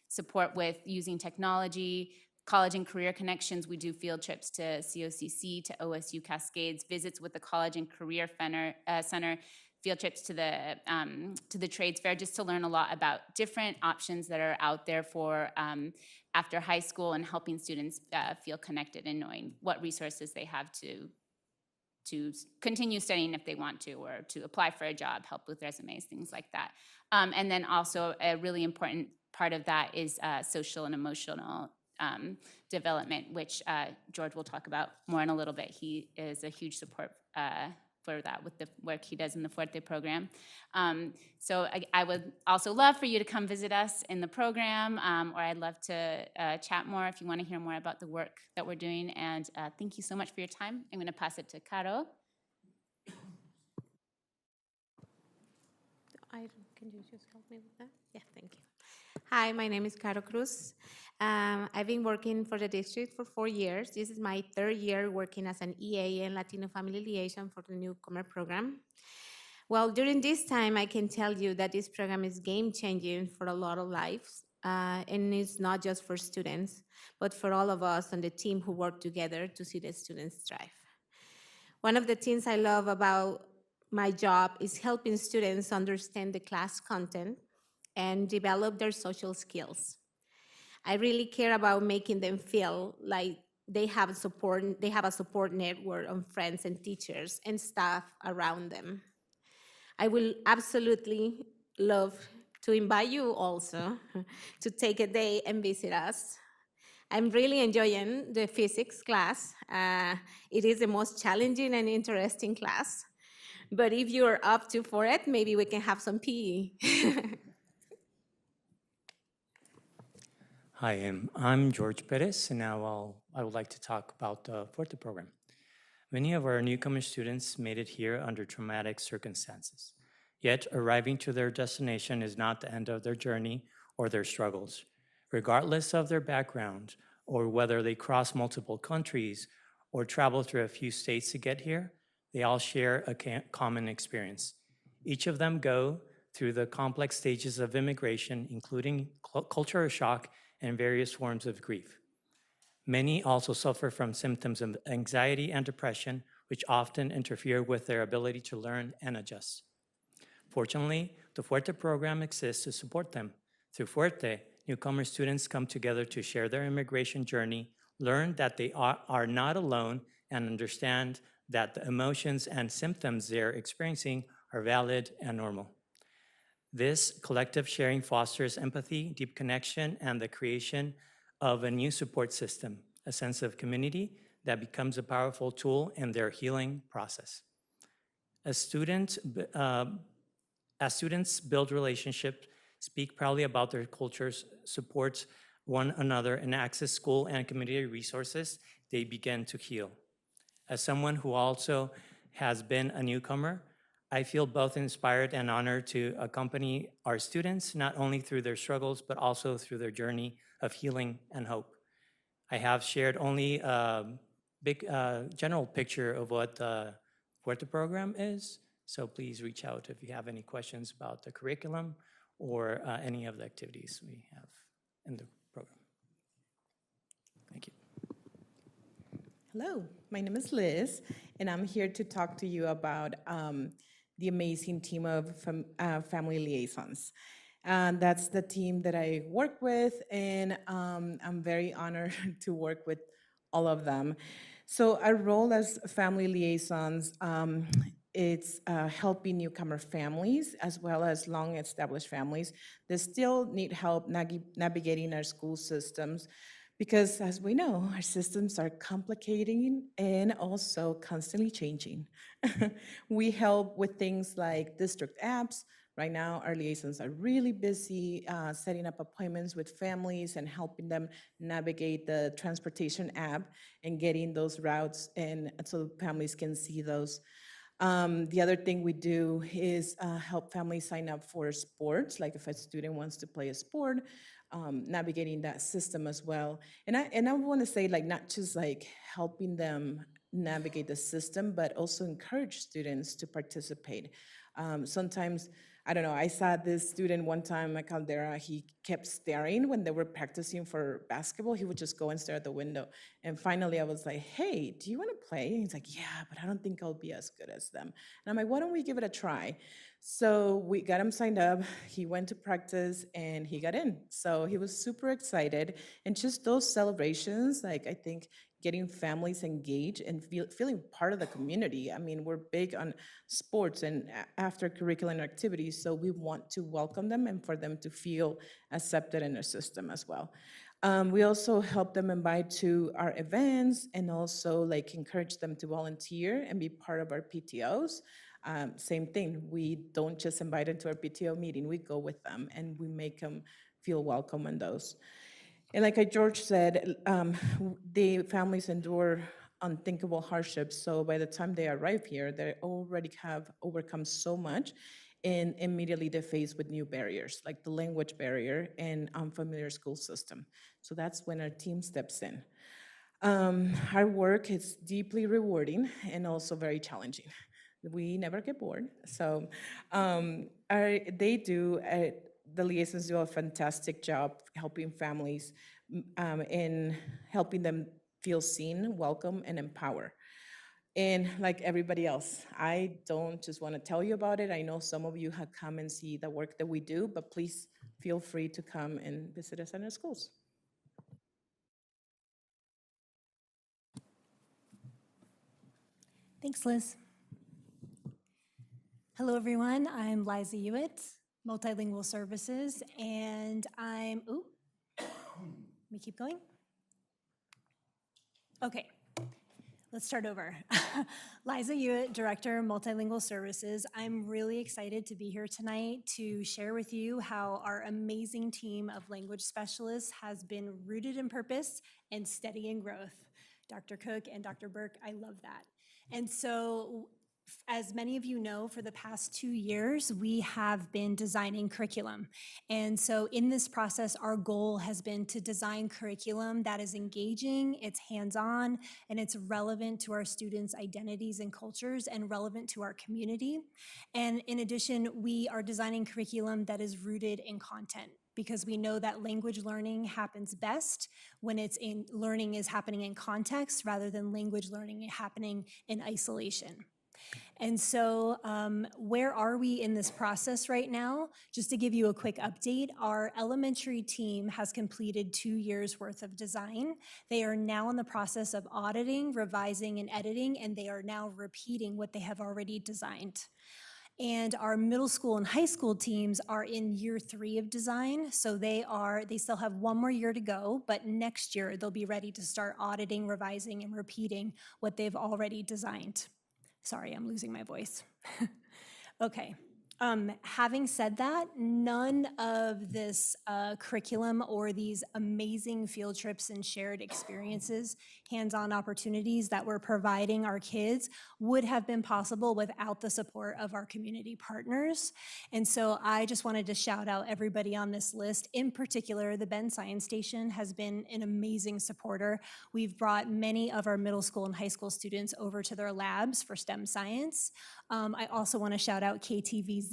support with using technology, college and career connections. We do field trips to COCC, to OSU Cascades, visits with the College and Career Center, field trips to the trades fair, just to learn a lot about different options that are out there for after high school, and helping students feel connected and knowing what resources they have to continue studying if they want to, or to apply for a job, help with resumes, things like that. And then also a really important part of that is social and emotional development, which George will talk about more in a little bit. He is a huge support for that with the work he does in the Fuerte program. So I would also love for you to come visit us in the program, or I'd love to chat more if you want to hear more about the work that we're doing. And thank you so much for your time. I'm going to pass it to Caro. Can you just help me with that? Yeah, thank you. Hi, my name is Caro Cruz. I've been working for the district for 4 years. This is my 3rd year working as an EA and Latino Family Liaison for the Newcomer Program. Well, during this time, I can tell you that this program is game-changing for a lot of lives. And it's not just for students, but for all of us on the team who work together to see the students thrive. One of the things I love about my job is helping students understand the class content and develop their social skills. I really care about making them feel like they have a support network of friends and teachers and staff around them. I will absolutely love to invite you also to take a day and visit us. I'm really enjoying the physics class. It is the most challenging and interesting class. But if you're up for it, maybe we can have some PE. Hi, I'm George Perez, and now I would like to talk about the Fuerte program. Many of our newcomer students made it here under traumatic circumstances. Yet, arriving to their destination is not the end of their journey or their struggles. Regardless of their background, or whether they cross multiple countries or travel through a few states to get here, they all share a common experience. Each of them go through the complex stages of immigration, including cultural shock and various forms of grief. Many also suffer from symptoms of anxiety and depression, which often interfere with their ability to learn and adjust. Fortunately, the Fuerte program exists to support them. Through Fuerte, newcomer students come together to share their immigration journey, learn that they are not alone, and understand that the emotions and symptoms they're experiencing are valid and normal. This collective sharing fosters empathy, deep connection, and the creation of a new support system, a sense of community that becomes a powerful tool in their healing process. As students build relationships, speak proudly about their cultures, support one another, and access school and community resources, they begin to heal. As someone who also has been a newcomer, I feel both inspired and honored to accompany our students, not only through their struggles, but also through their journey of healing and hope. I have shared only a big general picture of what the program is, so please reach out if you have any questions about the curriculum or any of the activities we have in the program. Thank you. Hello, my name is Liz, and I'm here to talk to you about the amazing team of family liaisons. That's the team that I work with, and I'm very honored to work with all of them. So our role as family liaisons, it's helping newcomer families as well as long-established families that still need help navigating our school systems, because as we know, our systems are complicating and also constantly changing. We help with things like district apps. Right now, our liaisons are really busy setting up appointments with families and helping them navigate the transportation app and getting those routes in so families can see those. The other thing we do is help families sign up for sports, like if a student wants to play a sport, navigating that system as well. And I want to say, like, not just like helping them navigate the system, but also encourage students to participate. Sometimes, I don't know, I saw this student one time at Caldera, he kept staring when they were practicing for basketball. He would just go and stare at the window. And finally I was like, hey, do you want to play? And he's like, yeah, but I don't think I'll be as good as them. And I'm like, why don't we give it a try? So we got him signed up, he went to practice, and he got in. So he was super excited. And just those celebrations, like, I think getting families engaged and feeling part of the community. I mean, we're big on sports and after curricular activities, so we want to welcome them and for them to feel accepted in our system as well. We also help them invite to our events and also like encourage them to volunteer and be part of our PTOs. Same thing, we don't just invite them to our PTO meeting, we go with them and we make them feel welcome in those. And like George said, the families endure unthinkable hardships. So by the time they arrive here, they already have overcome so much, and immediately they're faced with new barriers, like the language barrier and unfamiliar school system. So that's when our team steps in. Our work is deeply rewarding and also very challenging. We never get bored. So the liaisons do a fantastic job helping families in helping them feel seen, welcome, and empowered. And like everybody else, I don't just want to tell you about it. I know some of you have come and see the work that we do, but please feel free to come and visit us in our schools. Thanks, Liz. Hello, everyone. I'm Liza Hewitt, Multilingual Services, and let me keep going. Okay, let's start over. Liza Hewitt, Director, Multilingual Services. I'm really excited to be here tonight to share with you how our amazing team of language specialists has been rooted in purpose and steady in growth. Dr. Cook and Dr. Burke, I love that. And so, as many of you know, for the past 2 years, we have been designing curriculum. And so in this process, our goal has been to design curriculum that is engaging, it's hands-on, and it's relevant to our students' identities and cultures and relevant to our community. And in addition, we are designing curriculum that is rooted in content, because we know that language learning happens best when learning is happening in context rather than language learning happening in isolation. And so where are we in this process right now? Just to give you a quick update, our elementary team has completed 2 years worth of design. They are now in the process of auditing, revising, and editing, and they are now repeating what they have already designed. And our middle school and high school teams are in year 3 of design. So they still have 1 more year to go, but next year they'll be ready to start auditing, revising, and repeating what they've already designed. Sorry, I'm losing my voice. Okay. Having said that, none of this curriculum or these amazing field trips and shared experiences, hands-on opportunities that we're providing our kids would have been possible without the support of our community partners. And so I just wanted to shout out everybody on this list. In particular, the Bend Science Station has been an amazing supporter. We've brought many of our middle school and high school students over to their labs for STEM science. I also want to shout out KTVZ.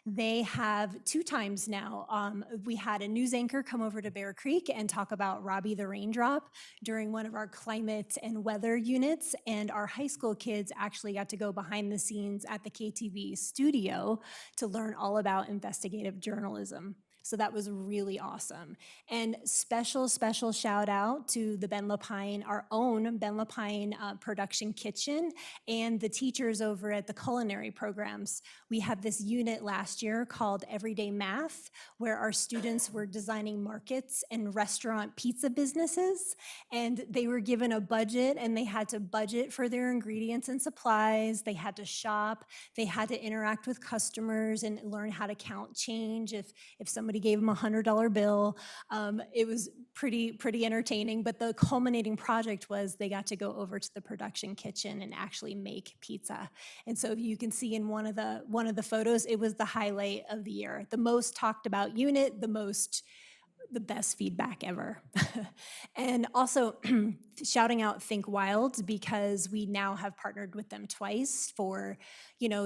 They have 2 times now. We had a news anchor come over to Bear Creek and talk about Robbie the Raindrop during one of our climate and weather units, and our high school kids actually got to go behind the scenes at the KTV studio to learn all about investigative journalism. So that was really awesome. And special shout out to the Ben Lapine, our own Ben Lapine production kitchen, and the teachers over at the culinary programs. We had this unit last year called Everyday Math, where our students were designing markets and restaurant pizza businesses. And they were given a budget, and they had to budget for their ingredients and supplies. They had to shop. They had to interact with customers and learn how to count change if somebody gave them a $100 bill. It was pretty entertaining, but the culminating project was they got to go over to the production kitchen and actually make pizza. And so you can see in one of the photos, it was the highlight of the year. The most talked about unit, the best feedback ever. And also shouting out Think Wild, because we now have partnered with them twice for,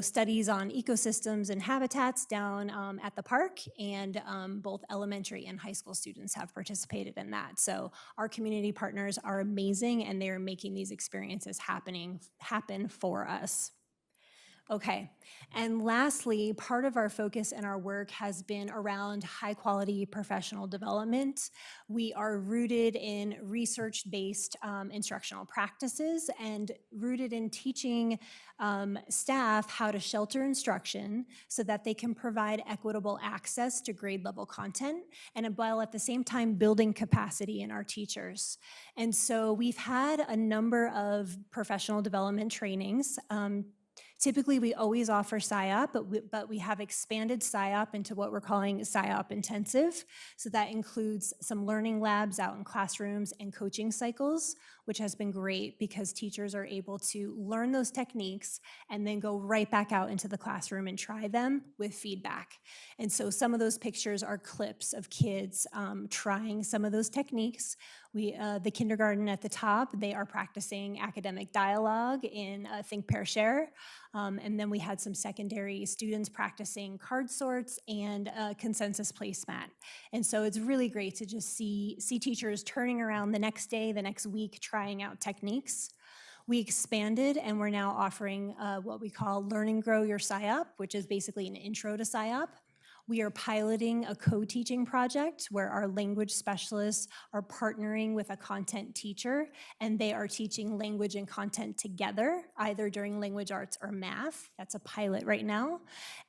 studies on ecosystems and habitats down at the park, and both elementary and high school students have participated in that. So our community partners are amazing, and they are making these experiences happen for us. Okay, and lastly, part of our focus and our work has been around high-quality professional development. We are rooted in research-based instructional practices and rooted in teaching staff how to shelter instruction so that they can provide equitable access to grade-level content, and while at the same time building capacity in our teachers. And so we've had a number of professional development trainings. Typically, we always offer SIOP, but we have expanded SIOP into what we're calling SIOP Intensive. So that includes some learning labs out in classrooms and coaching cycles, which has been great because teachers are able to learn those techniques and then go right back out into the classroom and try them with feedback. And so some of those pictures are clips of kids trying some of those techniques. The kindergarten at the top, they are practicing academic dialogue in Think, Pair, Share. And then we had some secondary students practicing card sorts and consensus placemat. And so it's really great to just see teachers turning around the next day, the next week, trying out techniques. We expanded, and we're now offering what we call Learn and Grow Your SIOP, which is basically an intro to SIOP. We are piloting a co-teaching project where our language specialists are partnering with a content teacher, and they are teaching language and content together, either during language arts or math. That's a pilot right now.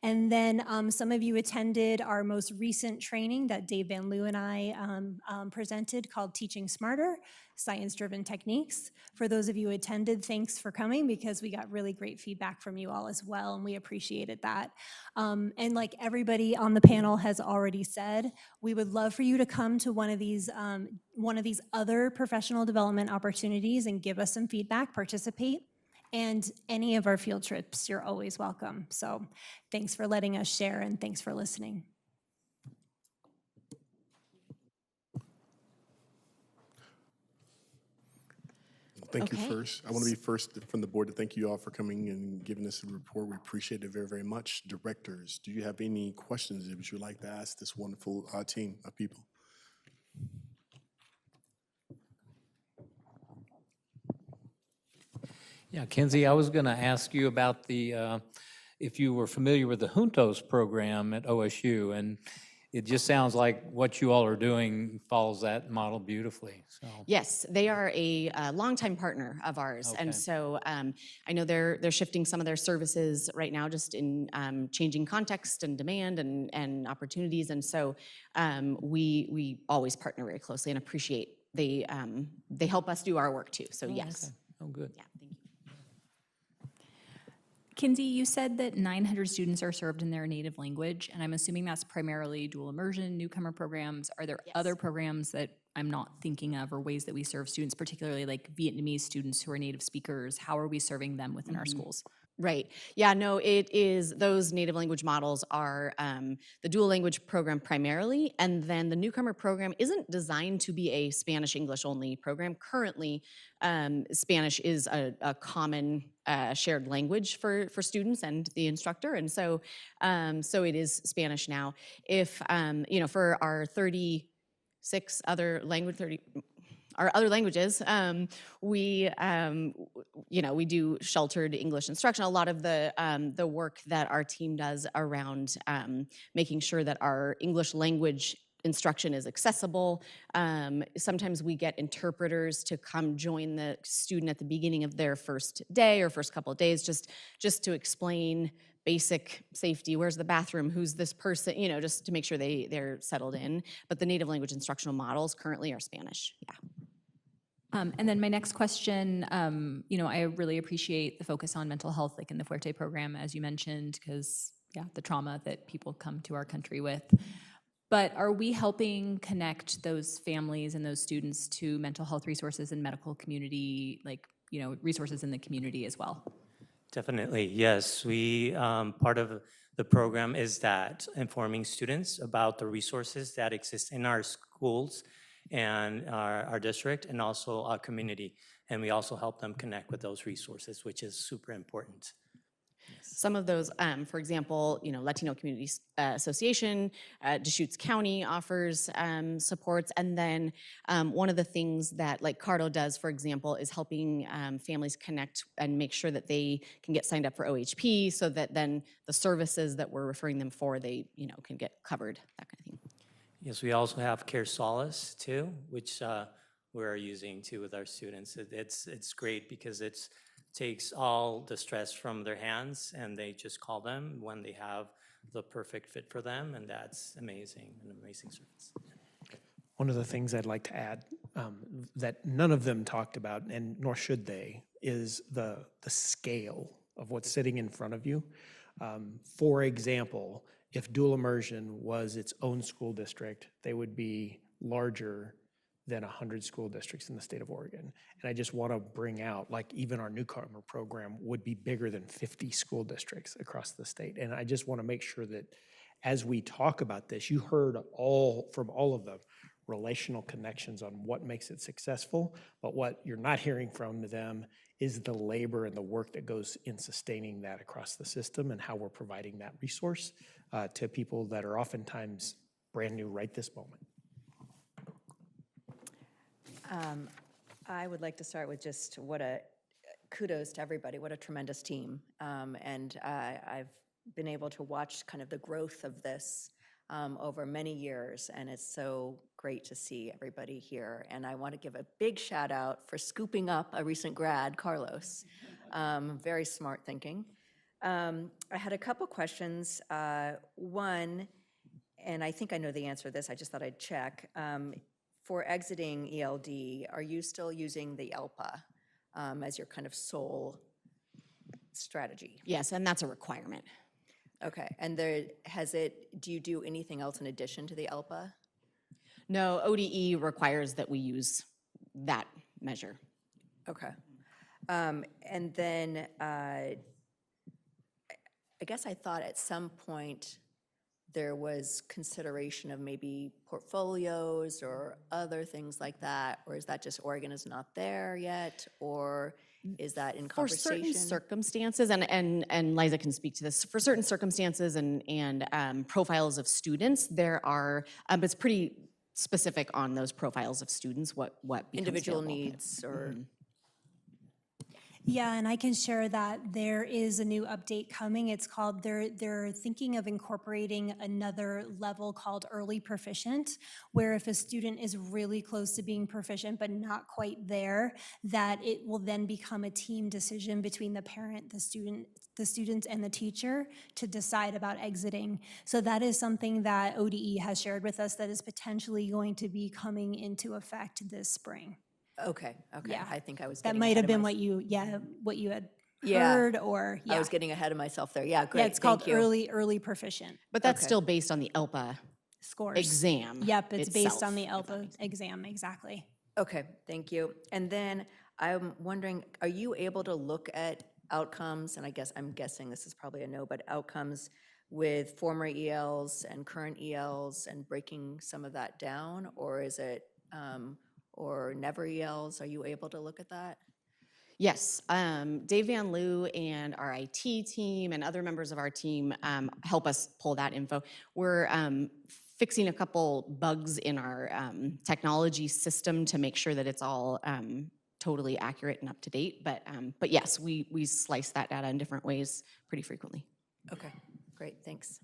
And then some of you attended our most recent training that Dave Van Loo and I presented called Teaching Smarter, Science-Driven Techniques. For those of you who attended, thanks for coming, because we got really great feedback from you all as well, and we appreciated that. And like everybody on the panel has already said, we would love for you to come to one of these other professional development opportunities and give us some feedback, participate. And any of our field trips, you're always welcome. So thanks for letting us share, and thanks for listening. Thank you first. I want to be first from the board to thank you all for coming and giving us a report. We appreciate it very, very much. Directors, do you have any questions that you would like to ask this wonderful team of people? Yeah, Kenzie, I was going to ask you about if you were familiar with the Juntos program at OSU, and it just sounds like what you all are doing follows that model beautifully, so. Yes, they are a longtime partner of ours, and Okay. so I know they're shifting some of their services right now, just in changing context and demand and opportunities, and so we always partner very closely and appreciate they help us do our work too. So Oh, yes. okay. Oh, good. Yeah, thank you. Kinsey, you said that 900 students are served in their native language, and I'm assuming that's primarily dual immersion, newcomer programs. Are there other programs that I'm not thinking of, or ways that we serve students, particularly like Vietnamese students who are native speakers? How are we serving them within our schools? Right. Yeah, no, it is, those native language models are the dual language program primarily, and then the newcomer program isn't designed to be a Spanish-English only program. Currently, Spanish is a common shared language for students and the instructor, and so it is Spanish now. If, for our 36 other our other languages, we do sheltered English instruction. A lot of the work that our team does around making sure that our English language instruction is accessible. Sometimes we get interpreters to come join the student at the beginning of their first day or first couple of days, just to explain basic safety. Where's the bathroom? Who's this person? Just to make sure they're settled in. But the native language instructional models currently are Spanish. Yeah. And then my next question, I really appreciate the focus on mental health, like in the Fuerte program, as you mentioned, because, the trauma that people come to our country with. But are we helping connect those families and those students to mental health resources and medical community, resources in the community as well? Definitely, yes. We, part of the program is that informing students about the resources that exist in our schools and our district and also our community. And we also help them connect with those resources, which is super important. Some of those, for example, Latino Community Association, Deschutes County offers supports. And then one of the things that like Cardo does, for example, is helping families connect and make sure that they can get signed up for OHP so that then the services that we're referring them for, they can get covered, that kind of thing. Yes, we also have Care Solace too, which we're using too with our students. It's great because it takes all the stress from their hands and they just call them when they have the perfect fit for them, and that's amazing, an amazing service. One of the things I'd like to add that none of them talked about, and nor should they, is the scale of what's sitting in front of you. For example, if dual immersion was its own school district, they would be larger than 100 school districts in the state of Oregon. And I just want to bring out, like even our newcomer program would be bigger than 50 school districts across the state. And I just want to make sure that as we talk about this, you heard from all of them relational connections on what makes it successful, but what you're not hearing from them is the labor and the work that goes in sustaining that across the system and how we're providing that resource to people that are oftentimes brand new right this moment. I would like to start with just kudos to everybody, what a tremendous team. And I've been able to watch kind of the growth of this over many years, and it's so great to see everybody here. And I want to give a big shout out for scooping up a recent grad, Carlos. Very smart thinking. I had a couple questions. One, and I think I know the answer to this, I just thought I'd check. For exiting ELD, are you still using the ELPA as your kind of sole strategy? Yes, and that's a requirement. Okay, and do you do anything else in addition to the ELPA? No, ODE requires that we use that measure. Okay. And then I guess I thought at some point there was consideration of maybe portfolios or other things like that, or is that just Oregon is not there yet, or is that in conversation? For certain circumstances, and Liza can speak to this, for certain circumstances and profiles of students, there are, but it's pretty specific on those profiles of students, what becomes individual available. needs or... Yeah, and I can share that there is a new update coming. It's called, they're thinking of incorporating another level called early proficient, where if a student is really close to being proficient but not quite there, that it will then become a team decision between the parent, the student and the teacher to decide about exiting. So that is something that ODE has shared with us that is potentially going to be coming into effect this spring. Okay, okay. Yeah. I think I was That getting might ahead have of been mys- what you had Yeah. heard, or, I yeah. was getting ahead of myself there. Yeah, great. Yeah, it's called Thank you. early proficient But that's Okay. still based on the ELPA scores. exam. Yep, it's based on the itself, if that ELPA makes sense. exam, exactly. Okay, thank you. And then I'm wondering, are you able to look at outcomes, and I'm guessing this is probably a no, but outcomes with former ELs and current ELs and breaking some of that down? Or is it, or never ELs? Are you able to look at that? Yes, Dave Van Loo and our IT team and other members of our team help us pull that info. We're fixing a couple bugs in our technology system to make sure that it's all totally accurate and up to date. But yes, we slice that data in different ways pretty frequently. Okay, great, thanks.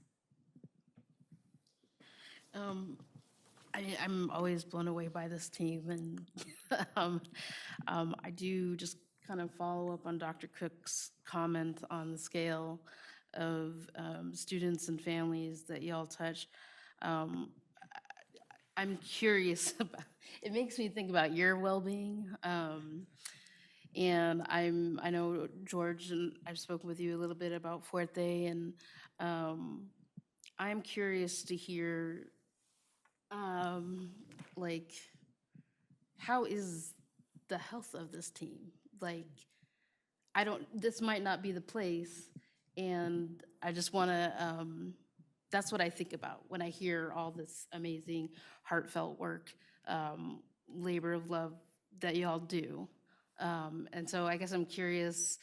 I'm always blown away by this team, and I do just kind of follow up on Dr. Cook's comment on the scale of students and families that y'all touch. I'm curious about, it makes me think about your well-being. And I know, George, and I've spoken with you a little bit about Fuerte, and I'm curious to hear, like, how is the health of this team? Like, this might not be the place, and I just want to, that's what I think about when I hear all this amazing, heartfelt work, labor of love that y'all do. And so I guess I'm curious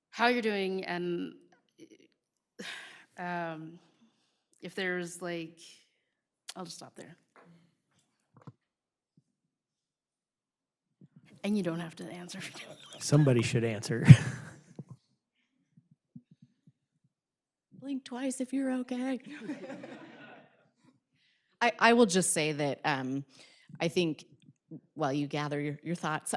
how you're doing, and if there's like, I'll just stop there. And you don't have to answer. Somebody should answer. Blink twice if you're okay. I will just say that I think, while you gather your thoughts,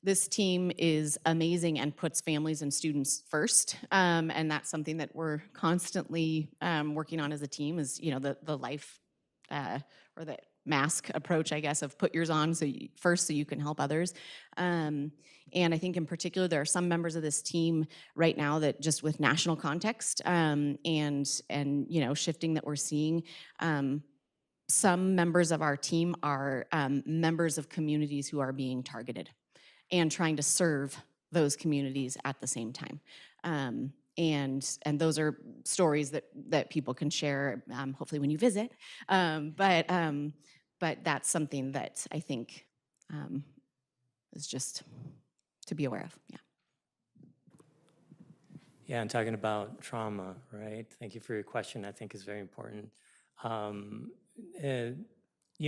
this team is amazing and puts families and students first. And that's something that we're constantly working on as a team is, the life or the mask approach, I guess, of put yours on first so you can help others. And I think in particular, there are some members of this team right now that just with national context and shifting that we're seeing, some members of our team are members of communities who are being targeted and trying to serve those communities at the same time. And those are stories that people can share, hopefully when you visit. But that's something that I think is just to be aware of, yeah. Yeah, and talking about trauma, right? Thank you for your question. I think is very important.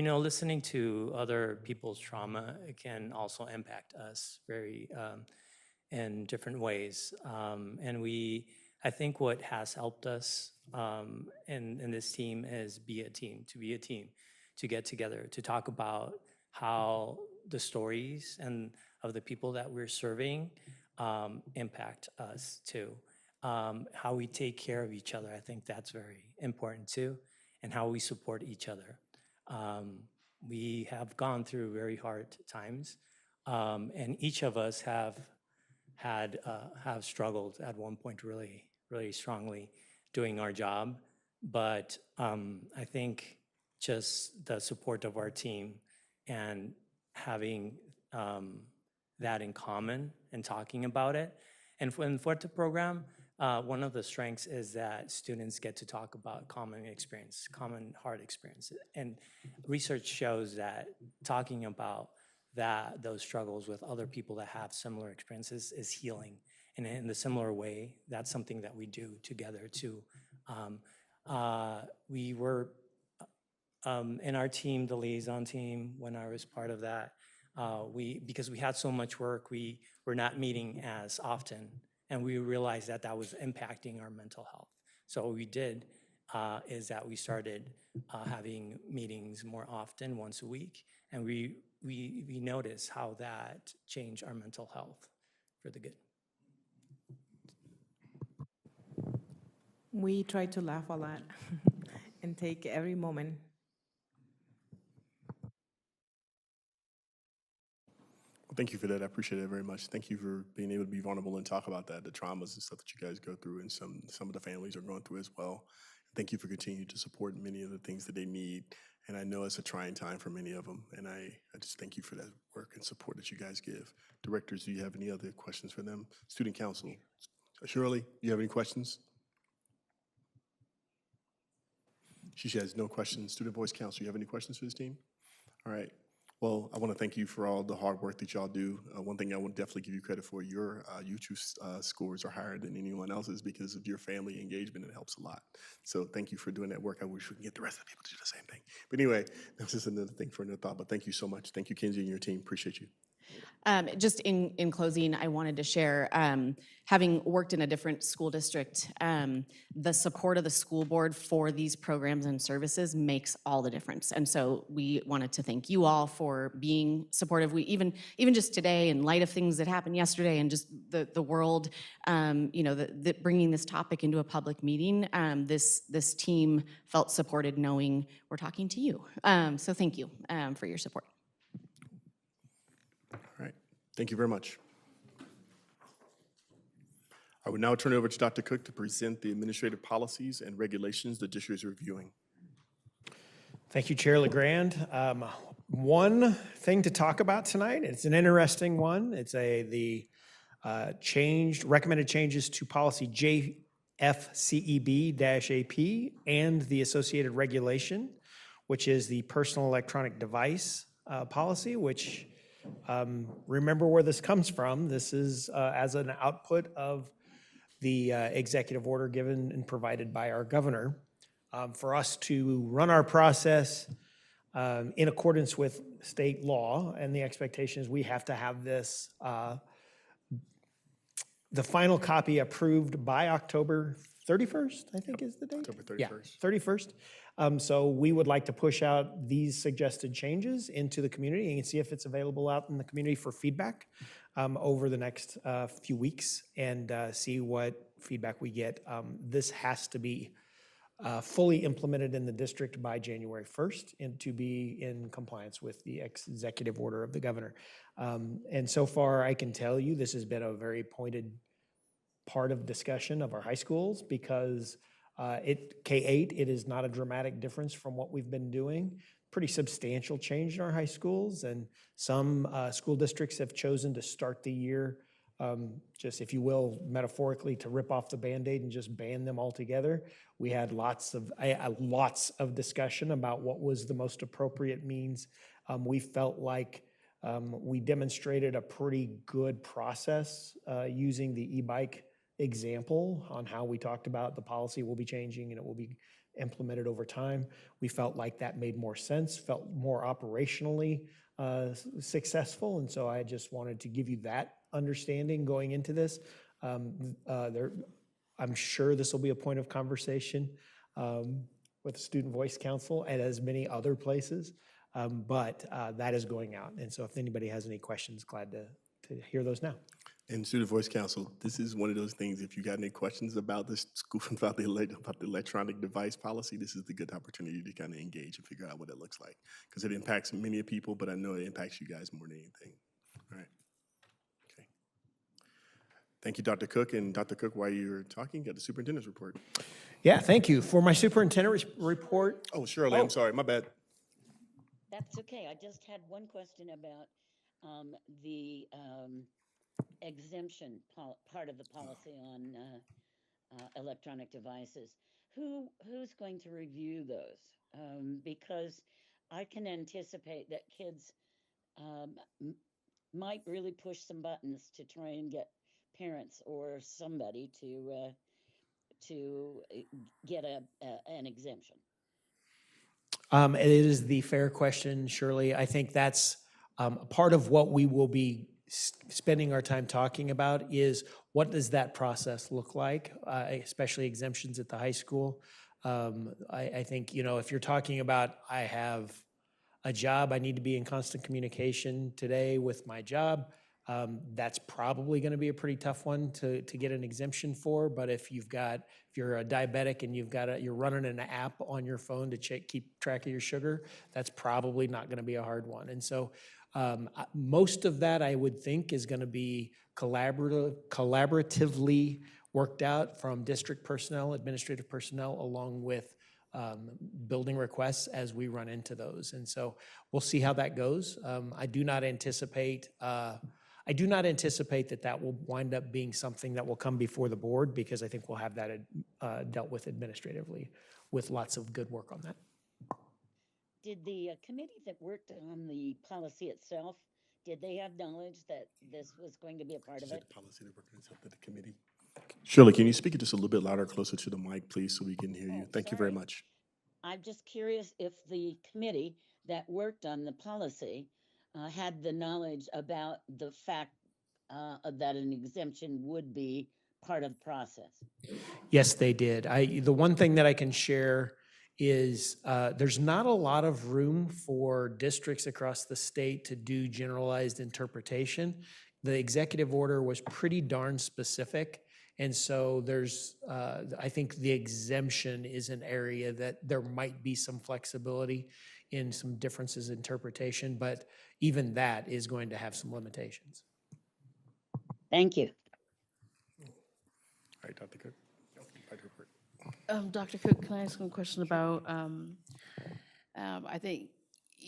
Listening to other people's trauma, it can also impact us very in different ways. I think what has helped us in this team is to be a team, to get together, to talk about how the stories and of the people that we're serving impact us too. How we take care of each other, I think that's very important too, and how we support each other. We have gone through very hard times, and each of us have struggled at one point really, really strongly doing our job. But I think just the support of our team and having that in common and talking about it. And in Fuerte program, one of the strengths is that students get to talk about common experience, common hard experience. And research shows that talking about those struggles with other people that have similar experiences is healing. And in a similar way, that's something that we do together too. We were in our team, the liaison team, when I was part of that, Because we had so much work, we were not meeting as often, and we realized that that was impacting our mental health. So what we did is that we started having meetings more often, once a week, and we noticed how that changed our mental health for the good. We try to laugh a lot and take every moment. Well, thank you for that. I appreciate it very much. Thank you for being able to be vulnerable and talk about that, the traumas and stuff that you guys go through, and some of the families are going through as well. Thank you for continuing to support many of the things that they need. And I know it's a trying time for many of them. And I just thank you for that work and support that you guys give. Directors, do you have any other questions for them? Student council, Shirley, do you have any questions? She has no questions. Student Voice Council, you have any questions for this team? All right. Well, I want to thank you for all the hard work that y'all do. One thing I would definitely give you credit for, your YouTube scores are higher than anyone else's because of your family engagement. It helps a lot. So thank you for doing that work. I wish we could get the rest of the people to do the same thing. But anyway, that's just another thing for another thought. But thank you so much. Thank you, Kenzie, and your team. Appreciate you. Just in closing, I wanted to share, having worked in a different school district, the support of the school board for these programs and services makes all the difference. And so we wanted to thank you all for being supportive. We even just today, in light of things that happened yesterday and just the world, bringing this topic into a public meeting, this team felt supported knowing we're talking to you. So thank you for your support. All right. Thank you very much. I would now turn it over to Dr. Cook to present the administrative policies and regulations the district is reviewing. Thank you, Chair LeGrand. One thing to talk about tonight, it's an interesting one. It's the recommended changes to policy JFCEB-AP and the associated regulation, which is the personal electronic device policy, which remember where this comes from. This is as an output of the executive order given and provided by our governor for us to run our process in accordance with state law. And the expectation is we have to have this, the final copy approved by October 31st, I think is the date? October 31st. Yeah, 31st. So we would like to push out these suggested changes into the community and see if it's available out in the community for feedback over the next few weeks and see what feedback we get. This has to be fully implemented in the district by January 1st and to be in compliance with the executive order of the governor. And so far, I can tell you this has been a very pointed part of discussion of our high schools because K-8, it is not a dramatic difference from what we've been doing. Pretty substantial change in our high schools, and some school districts have chosen to start the year, just if you will, metaphorically, to rip off the Band-Aid and just ban them altogether. We had lots of discussion about what was the most appropriate means. We felt like we demonstrated a pretty good process using the e-bike example on how we talked about the policy will be changing and it will be implemented over time. We felt like that made more sense, felt more operationally successful. And so I just wanted to give you that understanding going into this. I'm sure this will be a point of conversation with the Student Voice Council and as many other places, but that is going out. And so if anybody has any questions, glad to hear those now. And Student Voice Council, this is one of those things, if you got any questions about this school, about the electronic device policy, this is the good opportunity to kind of engage and figure out what it looks like. Because it impacts many people, but I know it impacts you guys more than anything. All right. Okay. Thank you, Dr. Cook. And Dr. Cook, while you're talking, got the superintendent's report. Yeah, thank you. For my superintendent report. Oh, Shirley, I'm sorry, my bad. That's okay. I just had one question about the exemption part of the policy on electronic devices. Who's going to review those? Because I can anticipate that kids might really push some buttons to try and get parents or somebody to get an exemption. It is the fair question, Shirley. I think that's Part of what we will be spending our time talking about is what does that process look like, especially exemptions at the high school. I think, if you're talking about, I have a job, I need to be in constant communication today with my job, that's probably going to be a pretty tough one to get an exemption for. But if you're a diabetic and you're running an app on your phone to keep track of your sugar, that's probably not going to be a hard one. And so most of that, I would think, is going to be collaboratively worked out from district personnel, administrative personnel, along with building requests as we run into those. And so we'll see how that goes. I do not anticipate that will wind up being something that will come before the board, because I think we'll have that dealt with administratively with lots of good work on that. Did the committee that worked on the policy itself, did they have knowledge that this was going to be a part of it? Policy that working itself, the committee. Shirley, can you speak it just a little bit louder, closer to the mic, please, so we can hear you? Thank you very much. I'm just curious if the committee that worked on the policy had the knowledge about the fact that an exemption would be part of the process. Yes, they did. The one thing that I can share is there's not a lot of room for districts across the state to do generalized interpretation. The executive order was pretty darn specific. And so I think the exemption is an area that there might be some flexibility in some differences in interpretation, but even that is going to have some limitations. Thank you. All right, Dr. Cook. Dr. Cook, can I ask you a question about, I think,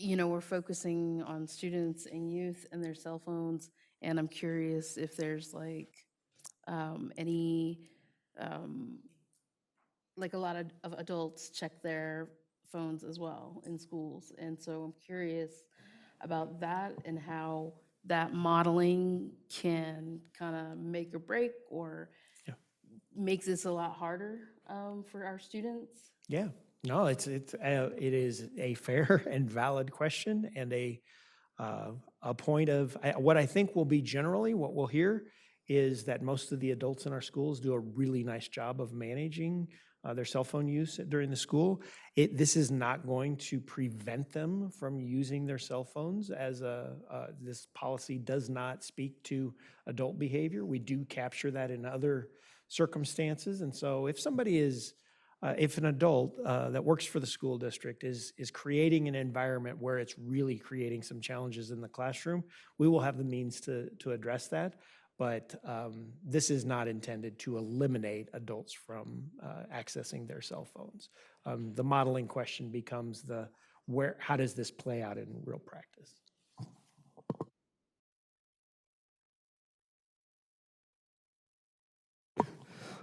we're focusing on students and youth and their cell phones, and I'm curious if there's any, a lot of adults check their phones as well in schools. And so I'm curious about that and how that modeling can kind of make or break or makes this a lot harder for our students. Yeah, no, it is a fair and valid question, and a point of what I think will be generally what we'll hear is that most of the adults in our schools do a really nice job of managing their cell phone use during the school. This is not going to prevent them from using their cell phones, as this policy does not speak to adult behavior. We do capture that in other circumstances. And so if somebody if an adult that works for the school district is creating an environment where it's really creating some challenges in the classroom, we will have the means to address that. But this is not intended to eliminate adults from accessing their cell phones. The modeling question becomes how does this play out in real practice?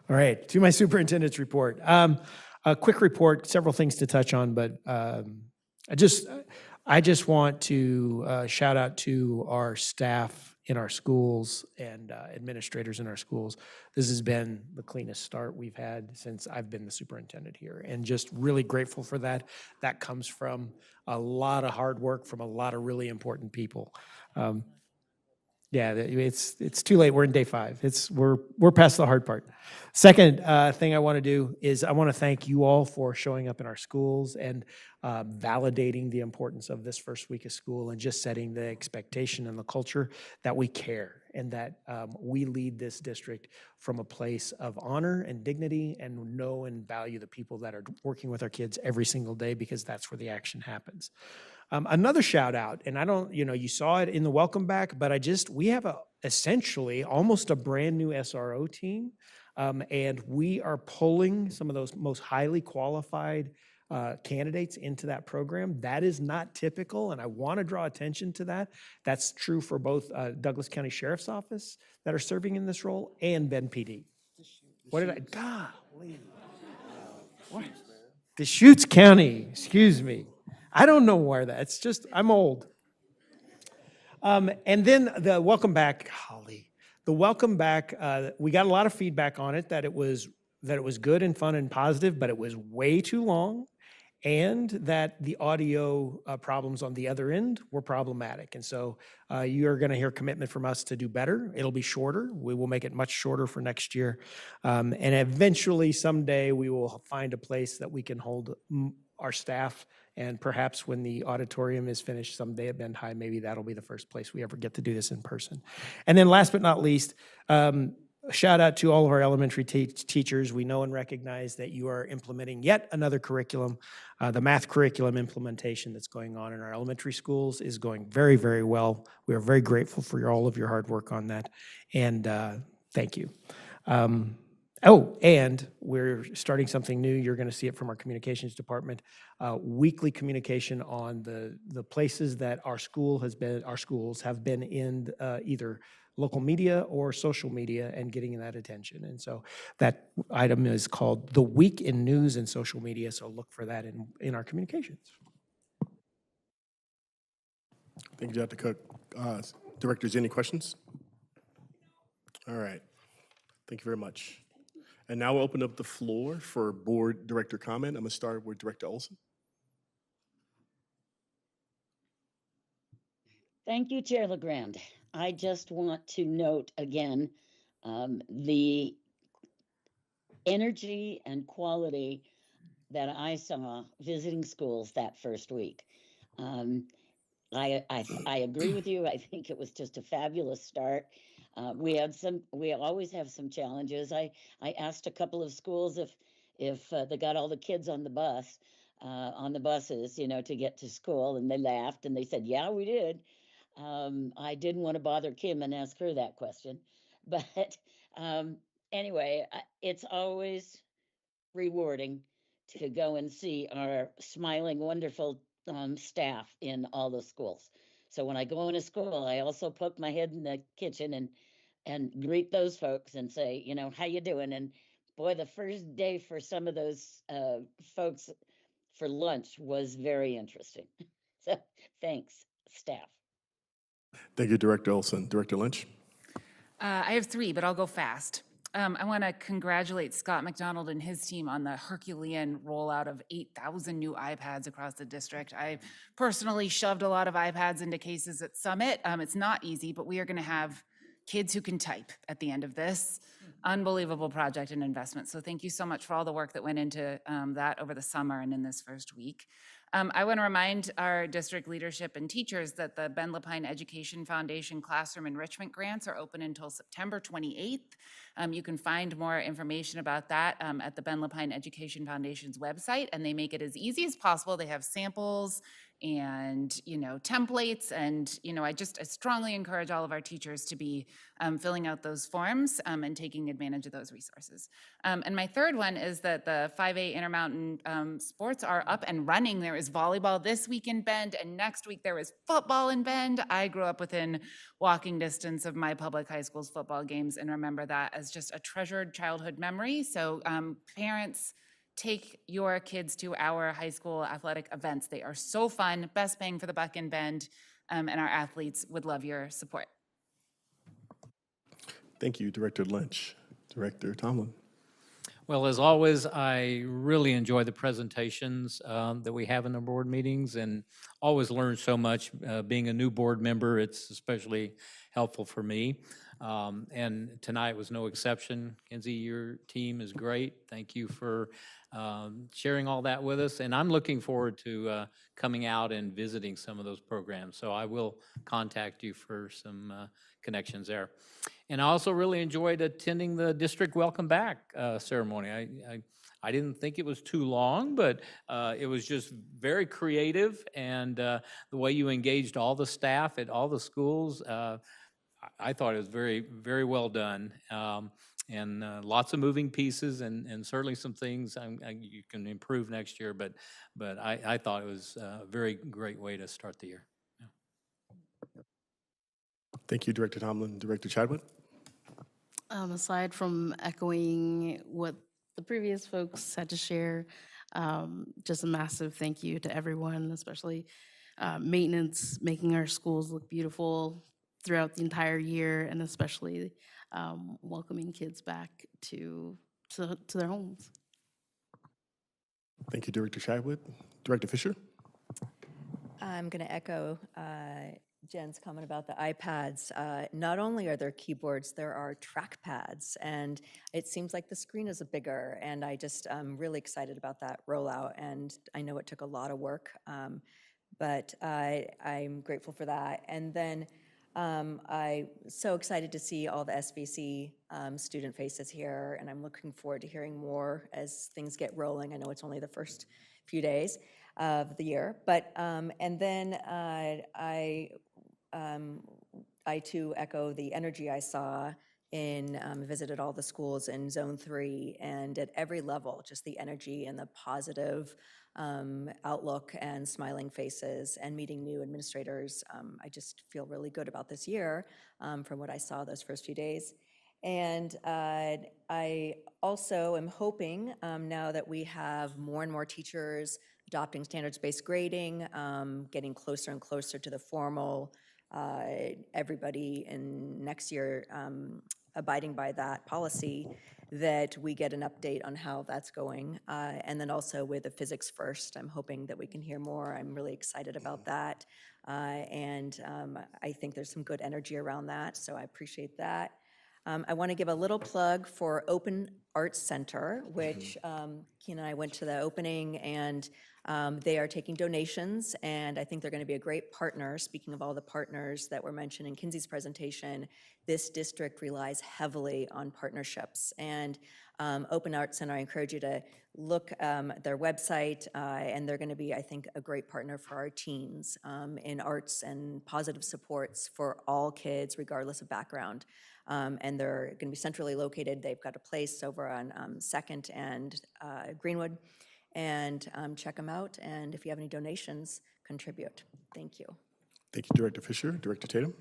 All right, to my superintendent's report. A quick report, several things to touch on, but I just want to shout out to our staff in our schools and administrators in our schools. This has been the cleanest start we've had since I've been the superintendent here, and just really grateful for that. That comes from a lot of hard work from a lot of really important people. Yeah, it's too late. We're in day 5. We're past the hard part. Second thing I want to do is I want to thank you all for showing up in our schools and validating the importance of this first week of school and just setting the expectation and the culture that we care and that we lead this district from a place of honor and dignity and know and value the people that are working with our kids every single day, because that's where the action happens. Another shout out, and I don't, you saw it in the welcome back, but we have essentially almost a brand new SRO team, and we are pulling some of those most highly qualified candidates into that program. That is not typical, and I want to draw attention to that. That's true for both Douglas County Sheriff's Office that are serving in this role and Ben PD. Golly. What? Deschutes County, excuse me. I don't know where it's just, I'm old. And then the welcome back, golly. The welcome back, we got a lot of feedback on it, that it was good and fun and positive, but it was way too long. and that the audio problems on the other end were problematic. And so you are going to hear commitment from us to do better. It'll be shorter. We will make it much shorter for next year. And eventually, someday, we will find a place that we can hold our staff. And perhaps when the auditorium is finished someday at Bend High, maybe that'll be the first place we ever get to do this in person. And then last but not least, shout out to all of our elementary teachers. We know and recognize that you are implementing yet another curriculum. The math curriculum implementation that's going on in our elementary schools is going very, very well. We are very grateful for all of your hard work on that. And thank you. And we're starting something new. You're going to see it from our communications department. Weekly communication on the places that our schools have been in either local media or social media and getting that attention. And so that item is called The Week in News and Social Media. So look for that in our communications. Thank you, Dr. Cook. Directors, any questions? All right. Thank you very much. And now we'll open up the floor for board director comment. I'm going to start with Director Olson. Thank you, Chair LeGrand. I just want to note again the energy and quality that I saw visiting schools that first week. I agree with you. I think it was just a fabulous start. We always have some challenges. I asked a couple of schools if they got all the kids on the bus, on the buses, to get to school, and they laughed and they said, yeah, we did. I didn't want to bother Kim and ask her that question, but anyway, it's always rewarding to go and see our smiling, wonderful staff in all the schools. So when I go into school, I also poke my head in the kitchen and greet those folks and say, how you doing? And boy, the first day for some of those folks for lunch was very interesting. So thanks, staff. Thank you, Director Olson. Director Lynch? I have 3, but I'll go fast. I want to congratulate Scott McDonald and his team on the Herculean rollout of 8,000 new iPads across the district. I personally shoved a lot of iPads into cases at Summit. It's not easy, but we are going to have kids who can type at the end of this. Unbelievable project and investment. So thank you so much for all the work that went into that over the summer and in this first week. I want to remind our district leadership and teachers that the Bend Lapine Education Foundation Classroom Enrichment Grants are open until September 28th. You can find more information about that at the Bend Lapine Education Foundation's website, and they make it as easy as possible. They have samples and templates, and I strongly encourage all of our teachers to be filling out those forms and taking advantage of those resources. And my third one is that the 5A Intermountain sports are up and running. There is volleyball this week in Bend, and next week there is football in Bend. I grew up within walking distance of my public high school's football games and remember that as just a treasured childhood memory. So parents, take your kids to our high school athletic events. They are so fun, best bang for the buck in Bend, and our athletes would love your support. Thank you, Director Lynch. Director Tomlin? Well, as always, I really enjoy the presentations that we have in the board meetings and always learn so much. Being a new board member, it's especially helpful for me. And tonight was no exception. Kenzie, your team is great. Thank you for sharing all that with us. And I'm looking forward to coming out and visiting some of those programs. So I will contact you for some connections there. And I also really enjoyed attending the district welcome back ceremony. I didn't think it was too long, but it was just very creative. And the way you engaged all the staff at all the schools, I thought it was very, very well done. And lots of moving pieces and certainly some things you can improve next year, but I thought it was a very great way to start the year. Yeah. Thank you, Director Tomlin. Director Chadwick? Aside from echoing what the previous folks had to share, just a massive thank you to everyone, especially maintenance, making our schools look beautiful throughout the entire year, and especially welcoming kids back to their homes. Thank you, Director Chadwick. Director Fisher? I'm going to echo Jen's comment about the iPads. Not only are there keyboards, there are trackpads, and it seems like the screen is bigger, and I'm really excited about that rollout, and I know it took a lot of work, but I'm grateful for that. And then I'm so excited to see all the SVC student faces here, and I'm looking forward to hearing more as things get rolling. I know it's only the first few days of the year, but and then I too echo the energy I saw in visited all the schools in Zone 3, and at every level, just the energy and the positive outlook and smiling faces and meeting new administrators. I just feel really good about this year from what I saw those first few days. And I also am hoping now that we have more and more teachers adopting standards-based grading, getting closer and closer to the formal, everybody in next year abiding by that policy, that we get an update on how that's going. And then also with the Physics First, I'm hoping that we can hear more. I'm really excited about that. And I think there's some good energy around that, so I appreciate that. I want to give a little plug for Open Arts Center, which Keen and I went to the opening, and they are taking donations, and I think they're going to be a great partner. Speaking of all the partners that were mentioned in Kinsey's presentation, this district relies heavily on partnerships. And Open Arts Center, I encourage you to look at their website, and they're going to be, I think, a great partner for our teens in arts and positive supports for all kids, regardless of background. And they're going to be centrally located. They've got a place over on 2nd and Greenwood. And check them out. And if you have any donations, contribute. Thank you. Thank you, Director Fisher. Director Tatum?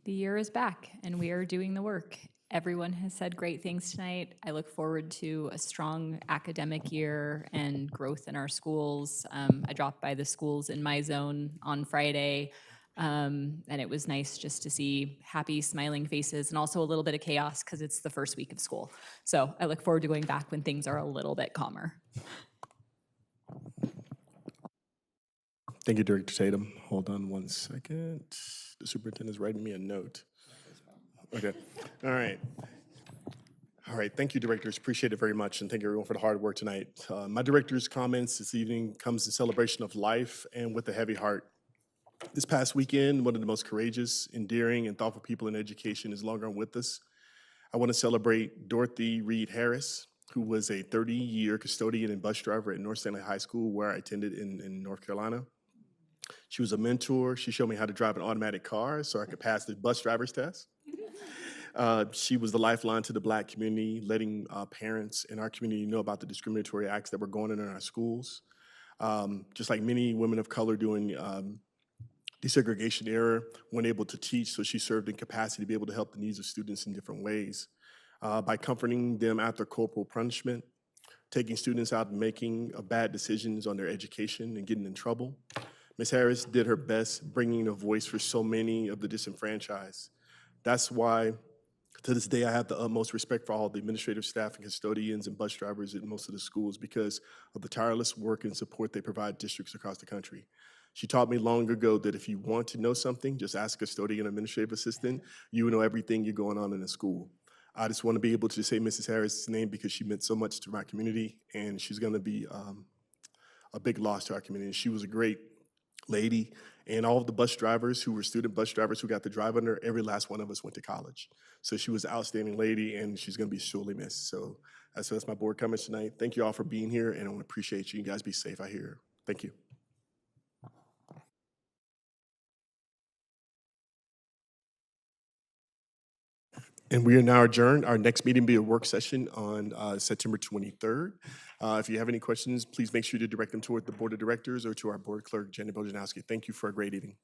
The year is back, and we are doing the work. Everyone has said great things tonight. I look forward to a strong academic year and growth in our schools. I dropped by the schools in my zone on Friday, and it was nice just to see happy, smiling faces and also a little bit of chaos because it's the first week of school. So I look forward to going back when things are a little bit calmer. Thank you, Director Tatum. Hold on one second. The superintendent's writing me a note. Okay. All right. All right. Thank you, directors. Appreciate it very much. And thank you, everyone, for the hard work tonight. My director's comments this evening comes in celebration of life and with a heavy heart. This past weekend, one of the most courageous, endearing, and thoughtful people in education is no longer with us. I want to celebrate Dorothy Reed Harris, who was a 30-year custodian and bus driver at North Stanley High School, where I attended in North Carolina. She was a mentor. She showed me how to drive an automatic car so I could pass the bus driver's test. She was the lifeline to the Black community, letting parents in our community know about the discriminatory acts that were going on in our schools. Just like many women of color during desegregation era, weren't able to teach, so she served in capacity to be able to help the needs of students in different ways. By comforting them after corporal punishment, taking students out and making bad decisions on their education and getting in trouble. Ms. Harris did her best, bringing a voice for so many of the disenfranchised. That's why, to this day, I have the utmost respect for all the administrative staff and custodians and bus drivers at most of the schools because of the tireless work and support they provide districts across the country. She taught me long ago that if you want to know something, just ask a custodian or administrative assistant. You will know everything you're going on in the school. I just want to be able to say Mrs. Harris' name because she meant so much to my community, and she's going to be a big loss to our community. She was a great lady, and all of the bus drivers who were student bus drivers who got to drive under, every last one of us went to college. So she was an outstanding lady, and she's going to be sorely missed. So that's my board comments tonight. Thank you all for being here, and I want to appreciate you. You guys be safe out here. Thank you. And we are now adjourned. Our next meeting will be a work session on September 23rd. If you have any questions, please make sure to direct them toward the Board of Directors or to our Board Clerk, Jenny Bojanowski. Thank you for a great evening.